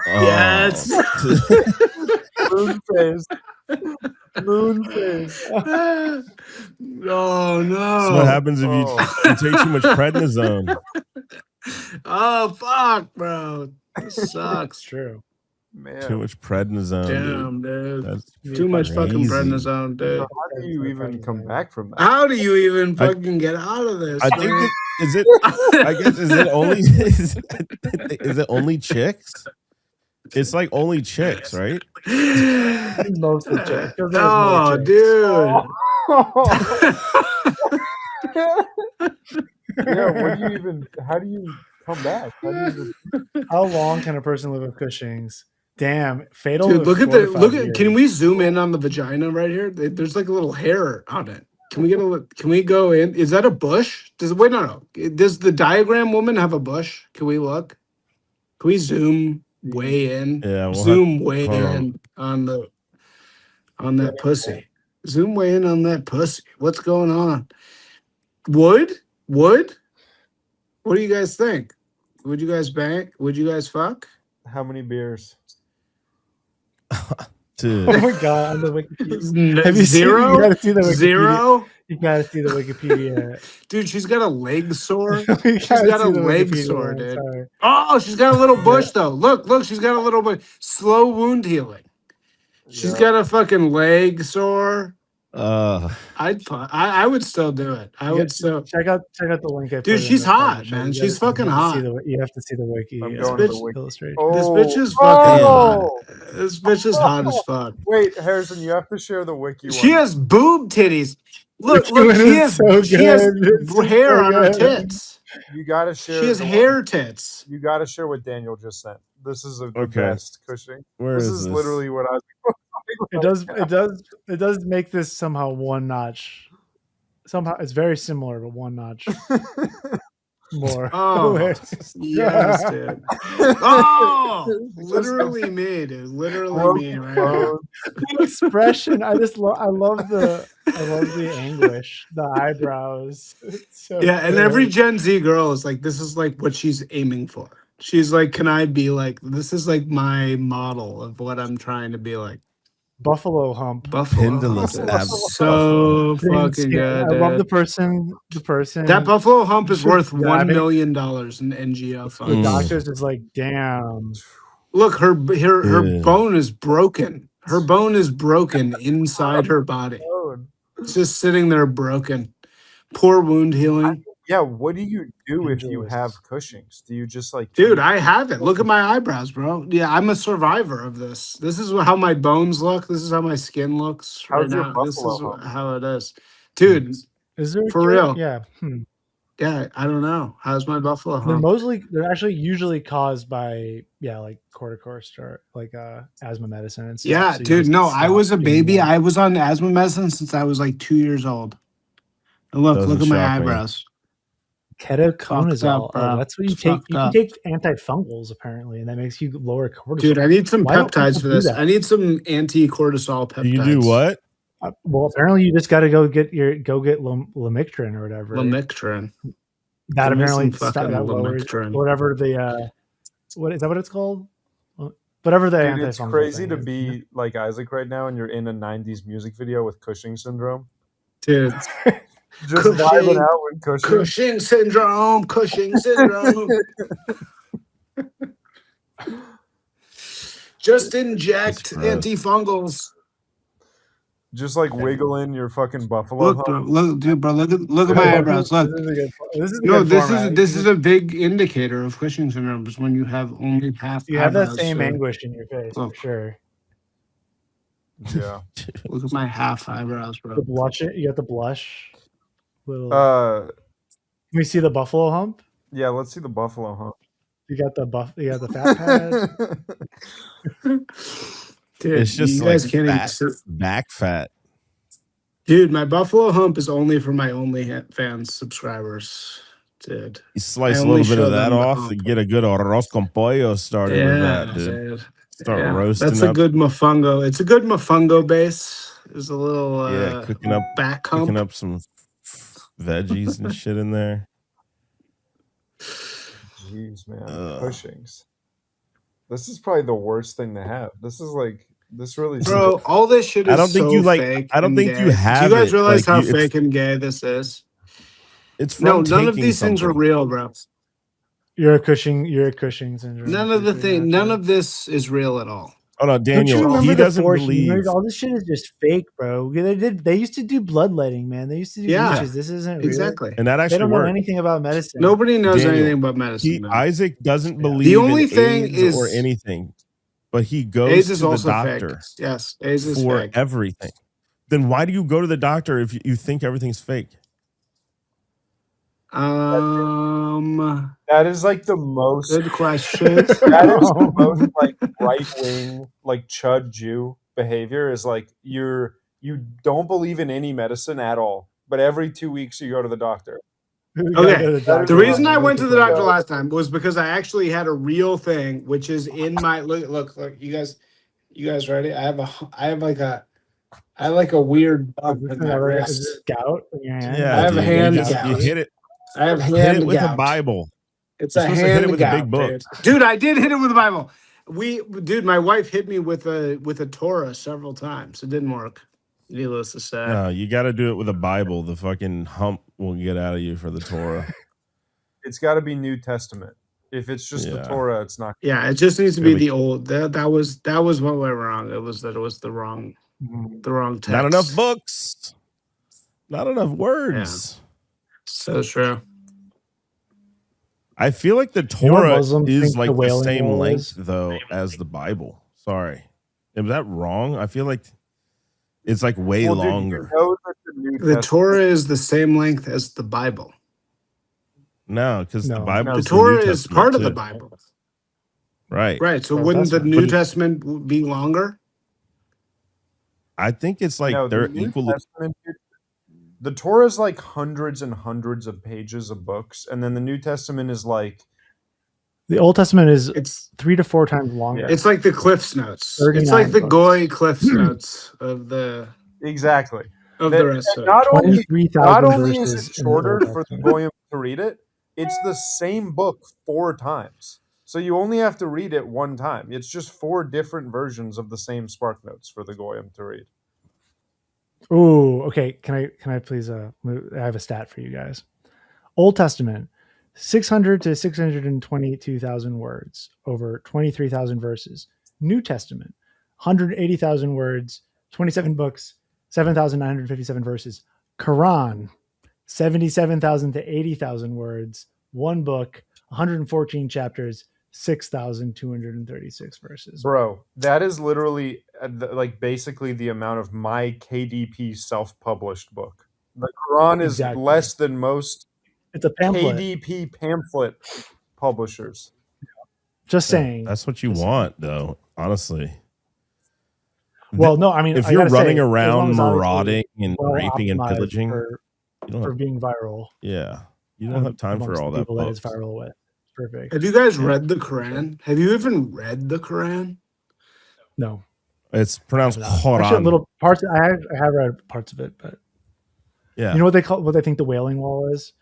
Yes. Moon face. Moon face. Oh no. That's what happens if you take too much prednisone. Oh fuck, bro. This sucks. True. Man. Too much prednisone, Damn, dude. That's Too much fucking crazy. prednisone, dude. How do you even come back from that? How do you even fucking get out of this? I think is it only is it only chicks? It's like only chicks, right? Mostly chicks. Oh, dude. Yeah, what do you even? How do you come back? How long can a person live with Cushing's? Damn, fatal. Dude, look at the look at. years. Can we zoom in on the vagina right here? There's like a little hair on it. Can we get a look? Can we go in? Is that a bush? No. Does the diagram woman have a bush? Can we look? Can we zoom way in? Yeah, Zoom way in on that pussy. Zoom way in on that pussy. What's going on? Wood? What do you guys think? Would you guys bang? Would you guys fuck? How many beers? Dude. Oh my god! On the Wikipedia. Have you zero? You gotta see the Wikipedia. Zero? You gotta see the Wikipedia. Dude, she's got a leg sore. She's got a leg sore, dude. Oh, she's got a little bush though. Look, she's got a little bush. Slow wound healing. She's got a fucking leg sore. I would still do it. I would still check out the link. Dude, she's hot, man. She's fucking hot. You have to see the wiki. This bitch illustration. This bitch is fucking hot. This bitch is hot as fuck. Wait, Harrison, you have to share the wiki. She has boob titties. Look, she has hair on her tits. You gotta share. She has hair tits. You gotta share what Daniel just sent. This is the best Cushing. Where this is this? Literally what I was. It does make this somehow one notch. Somehow it's very similar, but one notch more. Oh, yes, dude. Oh, literally me, dude. Literally me, right? The expression. I love the anguish, the eyebrows. So yeah, and every Gen Z girl is like, this is like what she's aiming for. She's like, can I be like, this is like my model of what I'm trying to be like. Buffalo hump. Pendulous so fucking good. I love the person. That buffalo hump is worth $1 million in NGO funds. The doctor's is like, damn. Look, her bone is broken. Her bone is broken inside her body. It's just sitting there broken. Poor wound healing. Yeah, what do you do if you have Cushing's? Do you just like... Dude, I have it. Look at my eyebrows, bro. Yeah, I'm a survivor of this. This is how my bones look. This is how my skin looks right now. This is how it is. Dude, is there for real? Yeah. Yeah, I don't know. How's my buffalo hump? They're actually usually caused by like corticosteroid or like asthma medicine and stuff. Yeah, so dude, no, I was a baby. I was on asthma medicine since I was like 2 years old. And look at my eyebrows. Ketoconazole. That's what you take. You can take antifungals apparently, and that makes you lower cortisol. Dude, I need some peptides for this. I need some anti-cortisol peptides. You do what? Well, apparently you just got to go get Lamictrin or whatever. Lamictrin. That apparently Lamictrin. Whatever the what is that? What it's called? Whatever the antifungal. It's crazy to be like Isaac right now, and you're in a '90s music video with Cushing syndrome, dude. Just vibing out with Cushing syndrome. Just inject antifungals. Just like wiggling your fucking buffalo. Look, dude, bro. Look at my eyebrows. Look. This is a big indicator of Cushing syndrome. Is when you have only half. You have that same anguish in your face, for sure. Yeah. Look at my half eyebrows, bro. The blush. You got the blush. Can we see the buffalo hump? Yeah, let's see the buffalo hump. You got the fat pad. Dude, It's just you guys like can't fat, even. back fat. Dude, my buffalo hump is only for my OnlyFans subscribers. Dude, You I slice a only little bit show of that them the off hump. and get a good arroz con pollo started with that, Yeah, dude. dude. Start Yeah, roasting that's a up. good mofongo. It's a good mofongo base. There's a little Yeah, cooking back hump. up some veggies and shit in there. Jeez, man, Cushing's. This is probably the worst thing to have. This really. Bro, all this shit is I don't think so you like. fake. I don't and think gay. you have Do you guys it. realize Like how you, fake and gay this is? it's No, from none of taking these things are something. real, bro. You're a Cushing syndrome. None of this is real at all. Oh no, Don't you Daniel. remember He the doesn't four believe. humors? All this shit is just fake, bro. They used to do bloodletting, man. They used to do Yeah, leeches. This isn't real. exactly. And that They actually don't know worked. anything about medicine. Nobody knows Daniel, anything about medicine. Man. Isaac doesn't Yeah. believe The only in thing AIDS is or anything, but he goes AIDS is to the also doctor fake. Yes, AIDS is for fake. everything. Then why do you go to the doctor if you think everything's fake? That is like the most Good question. that is the most like right wing, like chud Jew behavior is like you don't believe in any medicine at all, but every 2 weeks you go to the doctor. Okay. The reason I went to the doctor Yeah. last time was because I actually had a real thing, which is in my look. You guys ready? I have like a weird bump in my Is wrist. this gout in your hand? Yeah, I have dude, a hand you gout. hit it. I have Hit hand it with gout. a Bible. It's You're a supposed to hit hand it with a gout, big book. dude. I did hit it with a Bible. Dude, my wife hit me with a Torah several times. It didn't work. Needless to say. No, you got to do it with a Bible. The fucking hump will get out of you for the Torah. It's got to be New Testament. If it's just the Torah, it's not. Yeah, it just needs to be the old. That was what went wrong. It was the wrong text. Not enough books. Not enough words. Yeah. So true. I feel like the Torah is like the same length though as the Bible. Sorry, is that wrong? I feel like it's like way longer. The Torah is the same length as the Bible. No, because the Bible. The Torah is part of the Bible. Right. Right. So wouldn't the New Testament be longer? I think it's like they're equally. The Torah is like hundreds and hundreds of pages of books, and then the New Testament is like. The Old Testament it's 3 to 4 times longer. Yeah. It's like the Cliff's Notes. It's like the Goy Cliff's Notes of the. Exactly. Of the rest of it. Not only is it shorter for the Goyim to read it, it's the same book 4 times. So you only have to read it 1 time. It's just 4 different versions of the same Spark Notes for the Goyim to read. Oh, okay. Can I please? I have a stat for you guys. Old Testament, 600 to 622,000 words, over 23,000 verses. New Testament, 180,000 words, 27 books, 7,957 verses. Quran, 77,000 to 80,000 words, 1 book, 114 chapters, 6,236 verses. Bro, that is literally like basically the amount of my KDP self-published book. The Quran is less than most. It's a pamphlet. KDP pamphlet publishers. Just saying. That's what you want, though. Honestly. Well, no, I mean, if you're running around marauding and raping and pillaging, for being viral. Yeah, you don't have time for all that. People that it's viral with. Perfect. Have you guys read the Quran? Have you even read the Quran? No. It's pronounced Quran. Actually, little parts. I have read parts of it, but yeah. You know what they think the Wailing Wall is?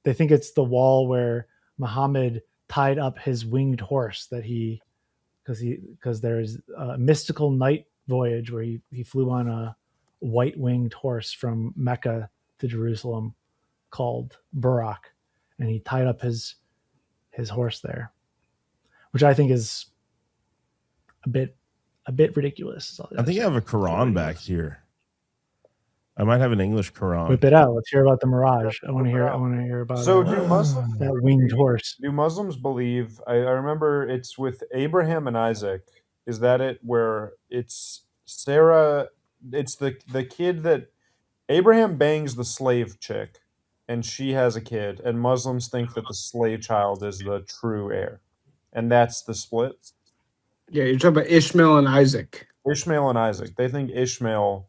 They think it's the wall where Muhammad tied up his winged horse because there's a mystical night voyage where he flew on a white winged horse from Mecca to Jerusalem called Burak, and he tied up his horse there, which I think is a bit ridiculous. I think I have a Quran back here. I might have an English Quran. Whip it out. Let's hear about the Mirage. I want to hear about that winged horse. Do Muslims believe? I remember it's with Abraham and Isaac. Is that it? Where it's Sarah? It's the kid that Abraham bangs the slave chick, and she has a kid. And Muslims think that the slave child is the true heir. and that's the split. Yeah, you're talking about Ishmael and Isaac. Ishmael and Isaac. They think Ishmael,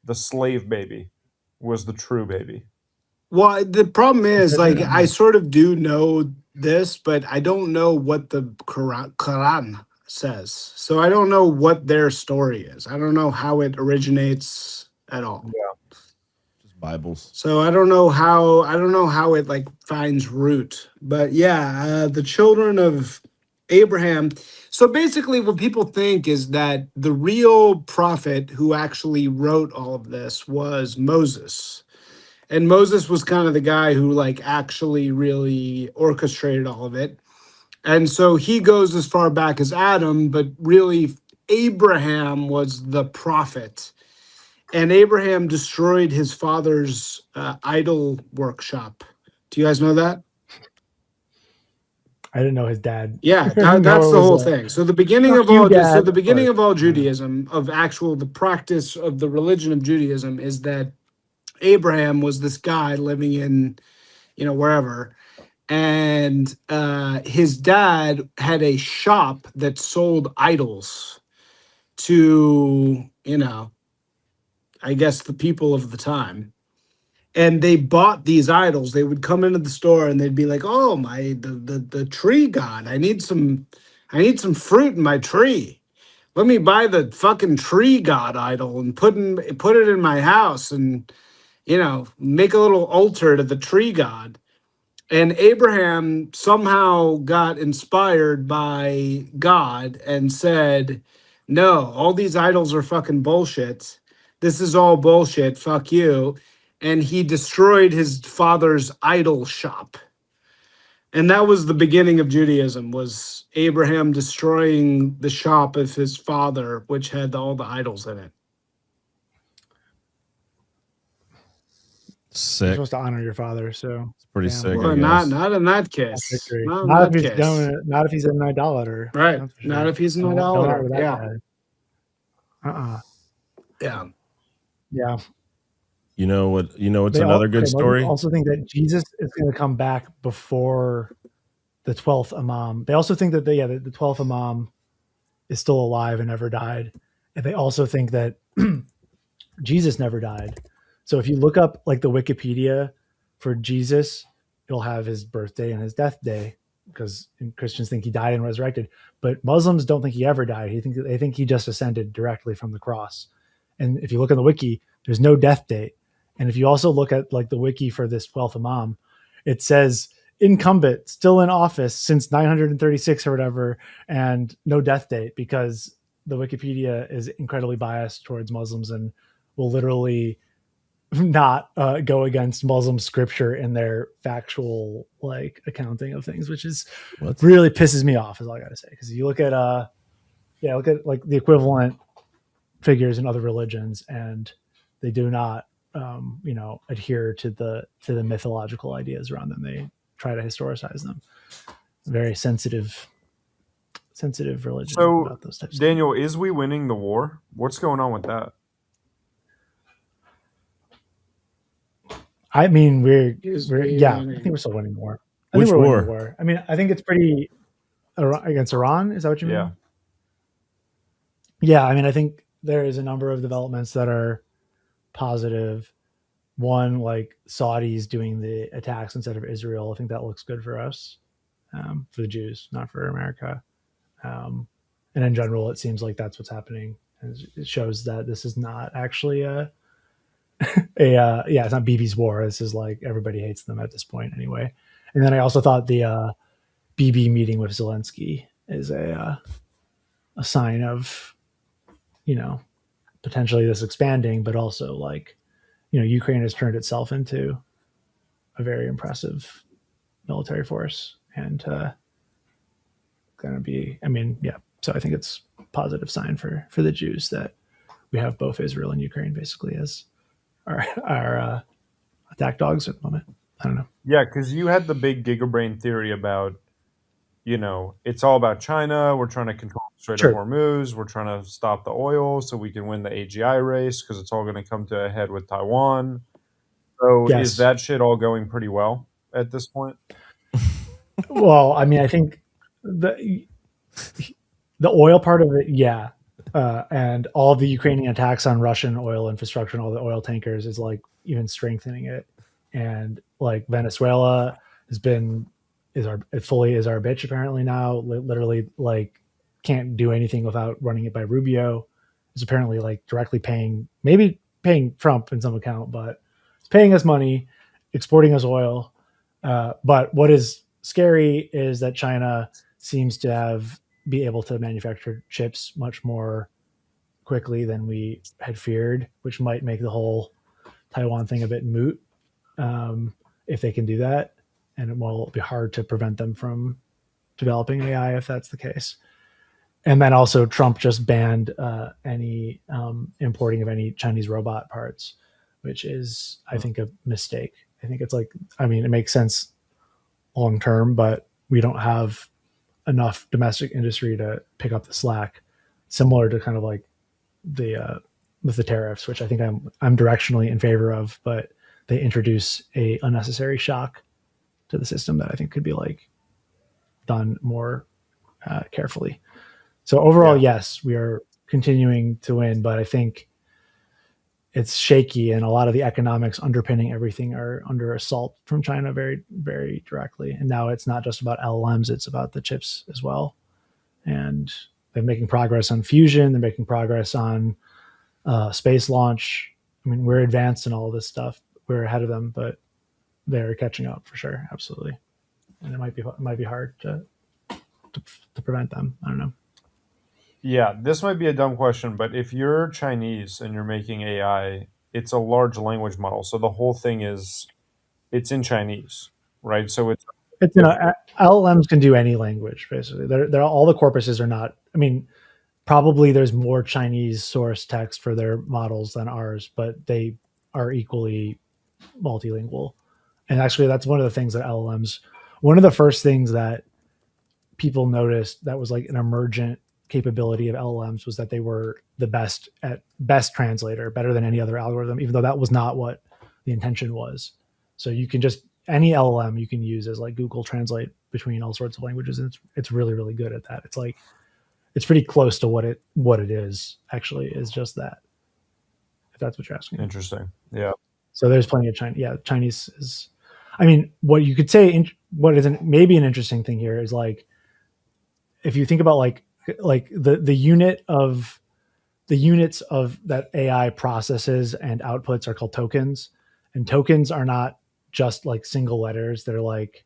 the slave baby, was the true baby. Well, the problem is, like, I sort of do know this, but I don't know what the Quran says. So I don't know what their story is. I don't know how it originates at all. Yeah. Just Bibles. So I don't know how it like finds root. But yeah, the children of Abraham. So basically what people think is that the real prophet who actually wrote all of this was Moses. And Moses was kind of the guy who like actually really orchestrated all of it. And so he goes as far back as Adam, but really Abraham was the prophet. And Abraham destroyed his father's idol workshop. Do you guys know that? I didn't know his dad. Yeah, that's the whole thing. So the beginning of all Judaism, of actual the practice of the religion of Judaism, is that Abraham was this guy living in, wherever, and his dad had a shop that sold idols to, I guess the people of the time. And they bought these idols. They would come into the store and they'd be like, "Oh, the tree god. I need some fruit in my tree. Let me buy the fucking tree god idol and put it in my house and make a little altar to the tree god." And Abraham somehow got inspired by God and said, "No, all these idols are fucking bullshit. This is all bullshit. Fuck you." And he destroyed his father's idol shop. And that was the beginning of Judaism, was Abraham destroying the shop of his father, which had all the idols in it. Sick. You're supposed to honor your father, so It's pretty sick. Well, not in that case. Not if he's an idolater. Right. Not if he's an idolater. Yeah. Yeah. Yeah. You know what? It's another good story. I also think that Jesus is going to come back before the 12th Imam. They also think that the 12th Imam is still alive and never died. And they also think that Jesus never died. So if you look up like the Wikipedia for Jesus, you'll have his birthday and his death day, because Christians think he died and resurrected, but Muslims don't think he ever died. They think he just ascended directly from the cross. And if you look on the wiki, there's no death date. And if you also look at like the wiki for this 12th Imam, it says incumbent, still in office since 936 or whatever, and no death date, because the Wikipedia is incredibly biased towards Muslims and will literally not go against Muslim scripture in their factual like accounting of things, which is really pisses me off, is all I gotta say. Because you look at like the equivalent figures in other religions, and they do not adhere to the mythological ideas around them. They try to historicize them. Very sensitive religion. So about those types Daniel, is we winning the war? What's going on with that? I mean, I think we're still winning the war. I think we're winning the war. I mean, I think it's pretty against Iran. Is that what you mean? Yeah. Yeah. I mean, I think there is a number of developments that are positive. One, like Saudis doing the attacks instead of Israel. I think that looks good for us, for the Jews, not for America. And in general, it seems like that's what's happening. It shows that this is not actually it's not Bibi's war. This is like everybody hates them at this point anyway. And then I also thought the Bibi meeting with Zelensky is a sign of, potentially this expanding, but also like, Ukraine has turned itself into a very impressive military force, and going to be, so I think it's a positive sign for the Jews that we have both Israel and Ukraine basically as our attack dogs at the moment. I don't know. Yeah, because you had the big gigabrain theory about, it's all about China. We're trying to control the Strait of Hormuz. We're trying to stop the oil so we can win the AGI race, because it's all going to come to a head with Taiwan. So is that shit all going pretty well at this point? Well, I mean, I think the oil part of it, yeah. And all the Ukrainian attacks on Russian oil infrastructure and all the oil tankers is like even strengthening it. And like Venezuela is our bitch apparently now. Literally, like can't do anything without running it by Rubio. Is apparently like directly maybe paying Trump in some account, but it's paying us money, exporting us oil. But what is scary is that China seems to be able to manufacture chips much more quickly than we had feared, which might make the whole Taiwan thing a bit moot if they can do that. And it will be hard to prevent them from developing AI if that's the case. And then also Trump just banned any importing of any Chinese robot parts, which is, I think, a mistake. I think it's like, I mean, it makes sense long term, but we don't have enough domestic industry to pick up the slack, similar to kind of like the with the tariffs, which I think I'm directionally in favor of, but they introduce a unnecessary shock to the system that I think could be like done more carefully. So overall, yes, we are continuing to win, but I think it's shaky, and a lot of the economics underpinning everything are under assault from China very, very directly. And now it's not just about LLMs, it's about the chips as well. And they're making progress on fusion. They're making progress on space launch. I mean, we're advanced in all of this stuff. We're ahead of them, but they're catching up for sure. Absolutely. And it might be hard to prevent them. I don't know. Yeah, this might be a dumb question, but if you're Chinese and you're making AI, it's a large language model. So the whole thing it's in Chinese, right? So it's LLMs can do any language basically. They're all the corpuses are not. I mean, probably there's more Chinese source text for their models than ours, but they are equally multilingual. And actually, that's one of the things that LLMs. One of the first things that people noticed that was like an emergent capability of LLMs was that they were the best translator, better than any other algorithm, even though that was not what the intention was. So you can just any LLM you can use as like Google Translate between all sorts of languages, and it's really, really good at that. It's like it's pretty close to what it is actually is just that. If that's what you're asking. Interesting. Yeah. So there's plenty of Chinese. Yeah, Chinese is. I mean, what you could say, what is maybe an interesting thing here is like, if you think about like the units of that AI processes and outputs are called tokens, and tokens are not just like single letters. They're like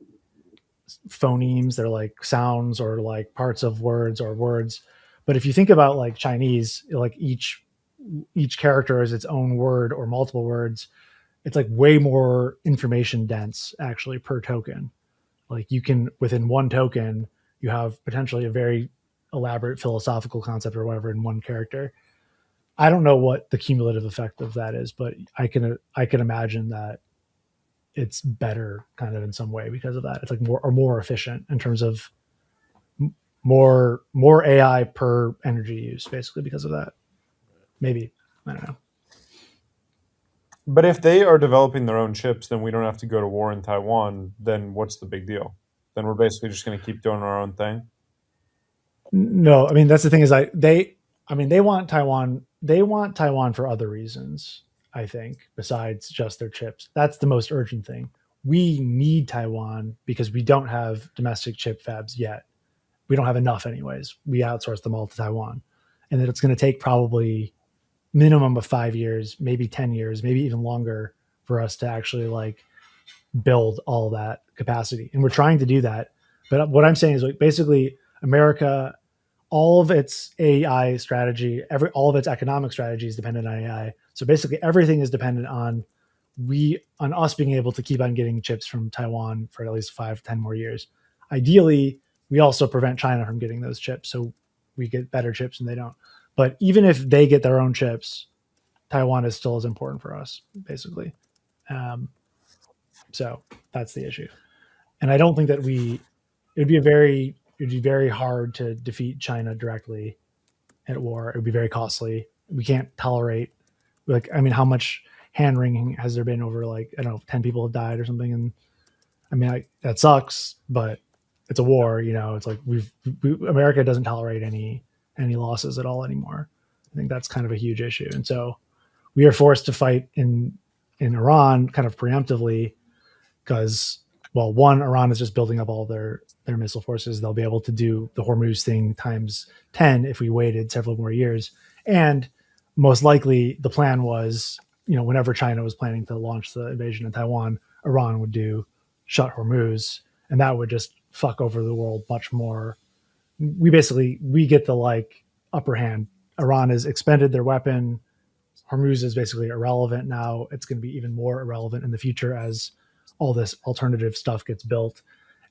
phonemes. They're like sounds or like parts of words or words. But if you think about like Chinese, like each character is its own word or multiple words. It's like way more information dense actually per token. Like you can, within one token, you have potentially a very elaborate philosophical concept or whatever in one character. I don't know what the cumulative effect of that is, but I can imagine that it's better kind of in some way because of that. It's like more efficient in terms of more AI per energy use, basically because of that. Maybe. I don't know. But if they are developing their own chips, then we don't have to go to war in Taiwan. Then what's the big deal? Then we're basically just going to keep doing our own thing. No, I mean that's the thing is they want Taiwan. They want Taiwan for other reasons. I think besides just their chips. That's the most urgent thing. We need Taiwan because we don't have domestic chip fabs yet. We don't have enough anyways. We outsource them all to Taiwan, and that it's going to take probably minimum of 5 years, maybe 10 years, maybe even longer for us to actually like build all that capacity. And we're trying to do that. But what I'm saying is like basically America, all of its AI strategy, all of its economic strategy is dependent on AI. So basically everything is dependent on us being able to keep on getting chips from Taiwan for at least 5-10 more years. Ideally, we also prevent China from getting those chips. So we get better chips and they don't. But even if they get their own chips, Taiwan is still as important for us, basically. So that's the issue. And I don't think that it'd be very hard to defeat China directly at war. It would be very costly. We can't tolerate, like, I mean, how much hand wringing has there been over, like, I don't know, 10 people have died or something. And I mean, that sucks, but it's a war. It's like America doesn't tolerate any losses at all anymore. I think that's kind of a huge issue, and so we are forced to fight in Iran kind of preemptively because, well, one, Iran is just building up all their missile forces. They'll be able to do the Hormuz thing times 10 if we waited several more years. And most likely the plan was, whenever China was planning to launch the invasion in Taiwan, Iran would shut Hormuz, and that would just fuck over the world much more. We get the upper hand. Iran has expended their weapon. Hormuz is basically irrelevant now. It's going to be even more irrelevant in the future as all this alternative stuff gets built.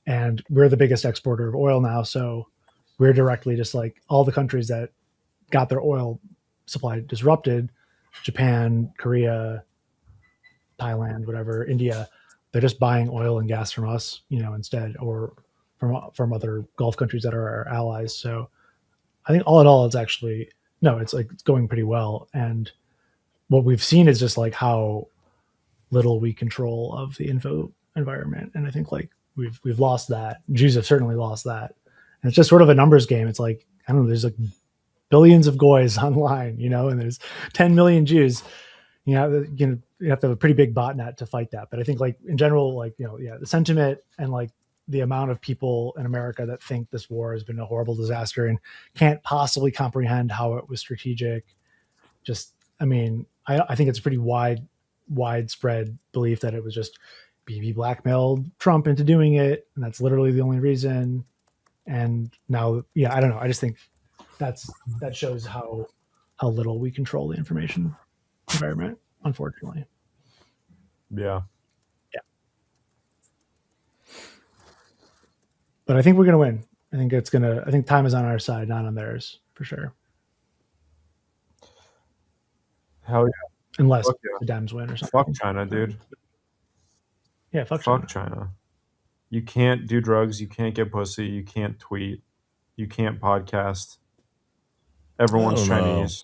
And we're the biggest exporter of oil now. So we're directly just like all the countries that got their oil supply disrupted, Japan, Korea, Thailand, whatever, India, they're just buying oil and gas from us, instead, or from other Gulf countries that are our allies. So I think all in all, it's going pretty well. And what we've seen is just like how little we control of the info environment. And I think we've lost that. Jews have certainly lost that. And it's just sort of a numbers game. It's like, I don't know, there's like billions of goys online, and there's 10 million Jews. You have to have a pretty big botnet to fight that. But I think in general, the sentiment and the amount of people in America that think this war has been a horrible disaster and can't possibly comprehend how it was strategic. I think it's a pretty widespread belief that it was just Bibi blackmailed Trump into doing it, and that's literally the only reason. And now, I don't know. I just think that shows how little we control the information environment, unfortunately. Yeah. But I think we're gonna win. I think time is on our side, not on theirs, for sure. Hell yeah. Unless the Dems win or something. Fuck China, dude. Yeah, fuck China. You can't do drugs. You can't get pussy. You can't tweet. You can't podcast. Everyone's Chinese.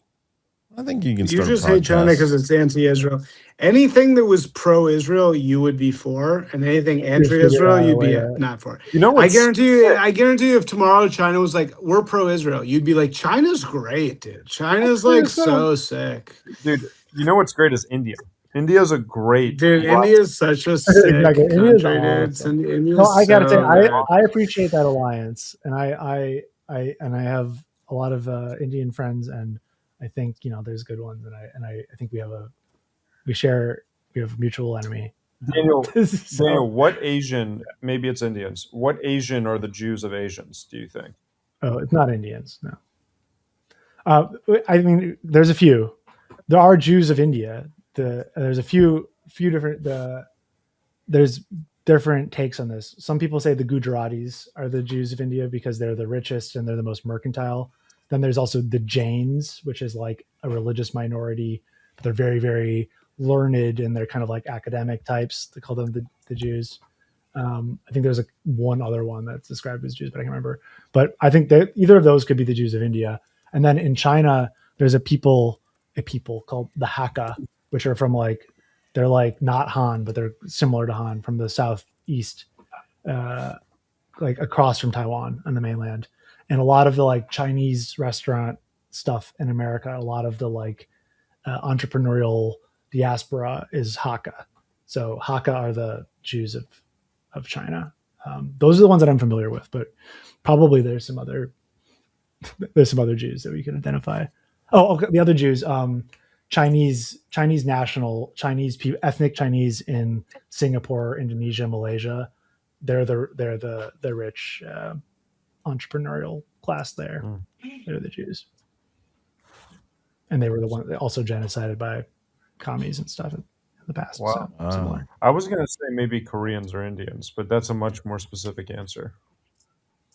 I think you can. You just hate China because it's anti-Israel. Anything that was pro-Israel, you would be for, and anything anti-Israel, you'd be not for. I guarantee you, if tomorrow China was like, "We're pro-Israel," you'd be like, "China's great, dude. China's so sick, dude." You know what's great is India. India's a great dude. India's such a sick country, dude. I gotta say, I appreciate that alliance, and I have a lot of Indian friends, and I think there's good ones, and I think we have a mutual enemy. Daniel, what Asian? Maybe it's Indians. What Asian are the Jews of Asians? Do you think? Oh, it's not Indians. No. I mean, there's a few. There are Jews of India. There's a few different. There's different takes on this. Some people say the Gujaratis are the Jews of India because they're the richest and they're the most mercantile. Then there's also the Jains, which is like a religious minority. But they're very, very learned and they're kind of like academic types. They call them the Jews. I think there's one other one that's described as Jews, but I can't remember. But I think that either of those could be the Jews of India. And then in China, there's a people called the Hakka, which are from they're not Han, but they're similar to Han from the southeast, across from Taiwan on the mainland. And a lot of the Chinese restaurant stuff in America, a lot of the entrepreneurial diaspora is Hakka. So Hakka are the Jews of China. Those are the ones that I'm familiar with, but probably there's some other Jews that we can identify. Oh, okay. The other Jews, Chinese national, Chinese people, ethnic Chinese in Singapore, Indonesia, Malaysia. They're the rich entrepreneurial class there. They're the Jews, and they were the one that also genocided by commies and stuff in the past. Wow. So, similar. I was gonna say maybe Koreans or Indians, but that's a much more specific answer.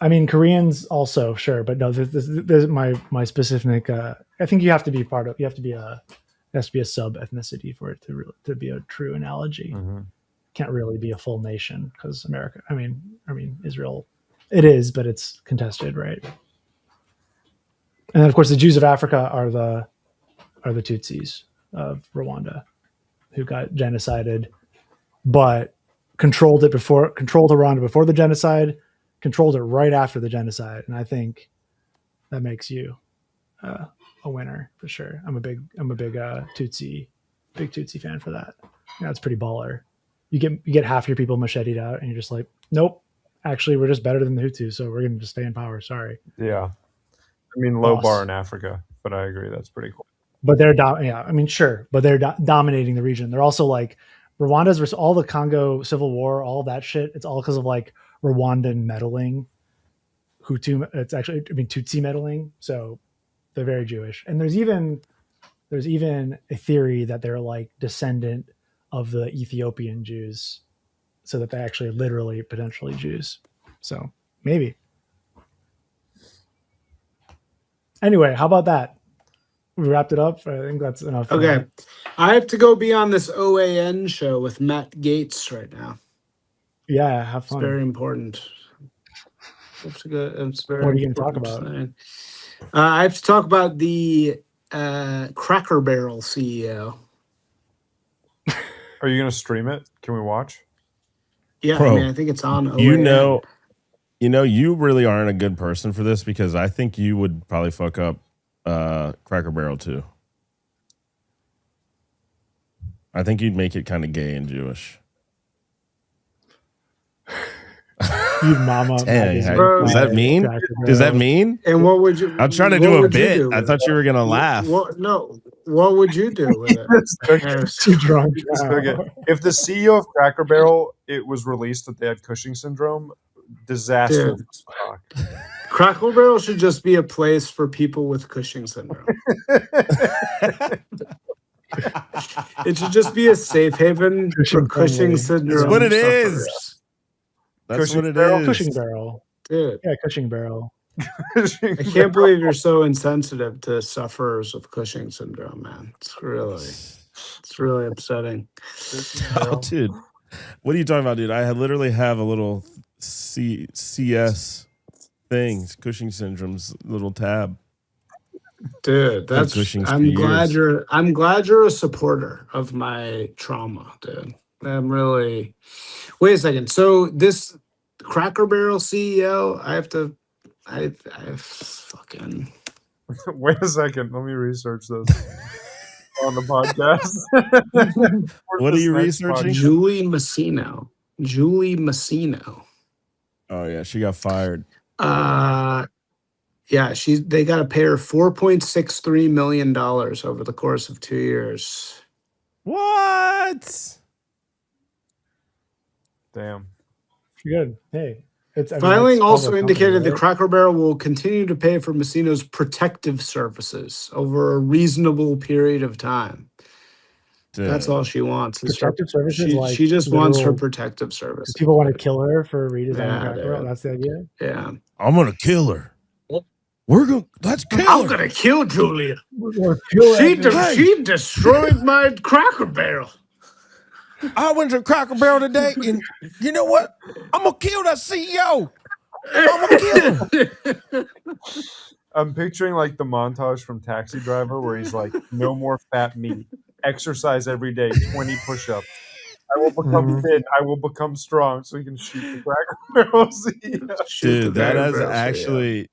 I mean, Koreans also, sure, but no. This my specific. I think you have to be part of. You have to be it has to be a sub ethnicity for it to be a true analogy. Mm-hmm. Can't really be a full nation because America. I mean, Israel. It is, but it's contested, right? And then, of course, the Jews of Africa are the Tutsis of Rwanda, who got genocided, but controlled Rwanda before the genocide. controlled it right after the genocide, and I think that makes you a winner for sure. I'm a big Tutsi fan for that. Yeah, it's pretty baller. You get half your people macheted out, and you're just like, nope. Actually, we're just better than the Hutu, so we're going to just stay in power. Sorry. Yeah. I mean, low bar in Africa, but I agree. That's pretty cool. But they're, I mean, sure. But they're dominating the region. They're also like, Rwanda's, all the Congo civil war, all that shit. It's all because of like Rwandan meddling. Hutu, it's actually, I mean, Tutsi meddling. So they're very Jewish. And there's even a theory that they're like descendant of the Ethiopian Jews, so that they actually literally potentially Jews. So maybe. Anyway, how about that? We wrapped it up. I think that's enough. Okay. I have to go be on this OAN show with Matt Gaetz right now. Yeah, have fun. It's very important. It's very what are you going to talk about? I have to talk about the Cracker Barrel CEO. Are you going to stream it? Can we watch? Yeah, Bro, I mean, I think it's on OAN. You really aren't a good person for this, because I think you would probably fuck up Cracker Barrel too. I think you'd make it kind of gay and Jewish. You mama. Does that mean? Does that mean? And what would you? I'm trying to do a bit. I thought you were gonna laugh. No. What would you do with it? Too drunk. If the CEO of Cracker Barrel, it was released that they had Cushing syndrome, disaster. Cracker Barrel should just be a place for people with Cushing syndrome. It should just be a safe haven for Cushing syndrome. That's what it sufferers. is. That's Cushing what it Barrel? is. Cushing Barrel. Dude. Yeah, Cushing Barrel. I can't believe you're so insensitive to sufferers of Cushing syndrome, man. It's really upsetting. Oh, dude. What are you talking about, dude? I literally have a little CS things, Cushing syndrome's little tab. Dude, I'm glad you're a supporter of my trauma, dude. I'm really. Wait a second. So this Cracker Barrel CEO, I fucking. Wait a second. Let me research this on the podcast. What are you researching? Julie Massino. Oh yeah, she got fired. Yeah, they got to pay her $4.63 million over the course of 2 years. What? Damn. Good. Hey. Filing also indicated the Cracker Barrel will continue to pay for Massino's protective services over a reasonable period of time. Dude. That's all she wants. Protective services? She just wants her protective service. People want to kill her for redesigning Cracker Barrel? That's the idea? Yeah. I'm going to kill her. Let's kill her. I'm going to kill Julia. She destroyed my Cracker Barrel. I went to Cracker Barrel today, and you know what? I'm going to kill that CEO. I'm going to kill him. I'm picturing like the montage from Taxi Driver where he's like, no more fat meat. Exercise every day, 20 push-ups. I will become thin. I will become strong, so he can shoot the Cracker Barrel CEO. Dude, that is actually,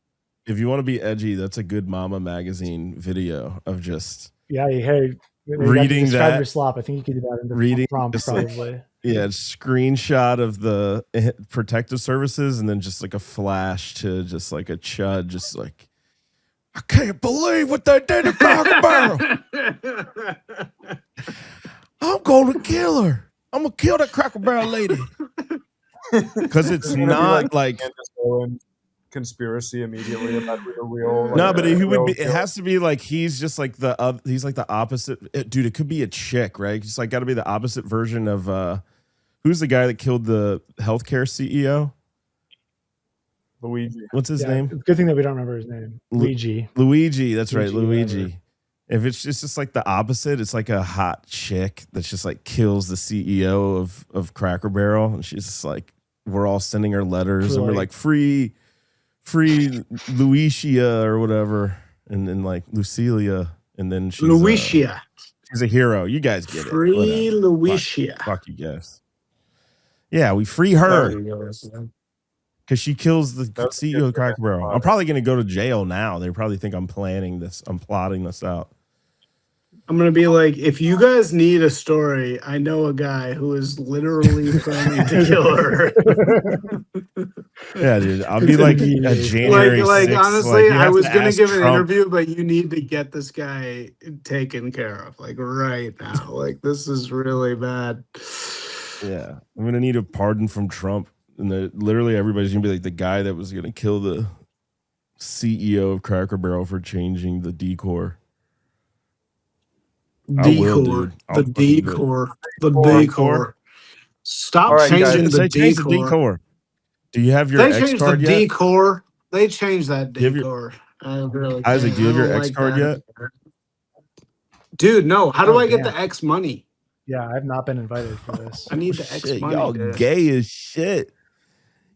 if you want to be edgy, that's a good Mama Magazine video of just reading that. Your slop. I think you could do that in the reading prompt, probably. Like, screenshot of the protective services, and then just like a flash to just like a chud, just like, I can't believe what they did to Cracker Barrel. I'm going to kill her. I'm going to kill that Cracker Barrel lady. Because it's not like conspiracy immediately about real. No, but he would be. It has to be like he's just like he's like the opposite. Dude, it could be a chick, right? It's like got to be the opposite version of who's the guy that killed the healthcare CEO? Luigi. What's his name? Good thing that we don't remember his name. Luigi. That's right, Luigi. If it's just like the opposite, it's like a hot chick that's just like kills the CEO of Cracker Barrel, and she's just like, we're all sending her letters, and we're like, free Luicia or whatever, and then like Lucilia, and then she's Luicia. She's a hero. You guys get free it. Luicia. Fuck you guys. Yeah, we free her. because she kills the CEO of Cracker Barrel. I'm probably going to go to jail now. They probably think I'm planning this. I'm plotting this out. I'm gonna be like, if you guys need a story, I know a guy who is literally planning to kill her. Yeah, dude. I'll be like a January 6th. Honestly, like, I was gonna give Trump. an interview, but you need to get this guy taken care of, like right now. Like this is really bad. Yeah, I'm gonna need a pardon from Trump, and literally everybody's gonna be like the guy that was gonna kill the CEO of Cracker Barrel for changing the decor. Decor, the decor. Stop changing the decor. Do you have your X card yet? They changed the decor. They changed that decor. Isaac, do you have your X card yet? Dude, no. How do I get the X money? Yeah, I've not been invited for this. I need the X money. Y'all gay as shit.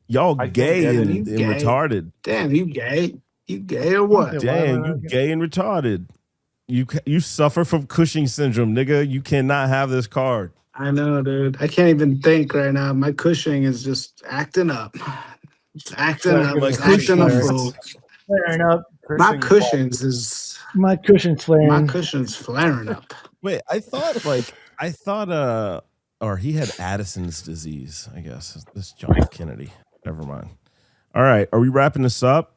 Y'all gay and retarded. Damn, you gay? You gay or what? Damn, you gay and retarded. You suffer from Cushing syndrome, nigga. You cannot have this card. I know, dude. I can't even think right now. My Cushing is just acting up. It's acting up. Like acting up. Flaring up. My Cushing's is. My Cushing's flaring. My Cushing's flaring up. Wait, I thought, or he had Addison's disease, I guess. This John F. Kennedy. Never mind. All right. Are we wrapping this up?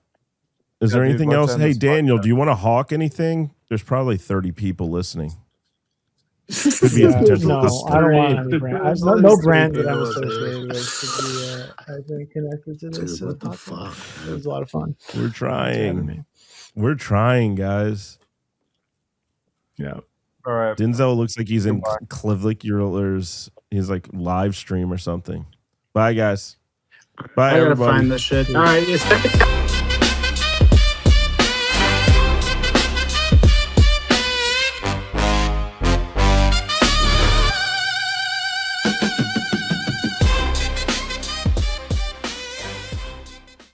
Is there anything else? Hey, Daniel, do you want to hawk anything? There's probably 30 people listening. Could be a potential I don't want any brand. No brand that I'm associated with could be connected to this. Dude, what the fuck? It was a lot of fun. We're trying. We're trying, guys. Yeah. All right. Denzel looks like he's in Cleveland. He's like live stream or something. Bye, guys. Bye, everybody. I gotta find this shit. All right.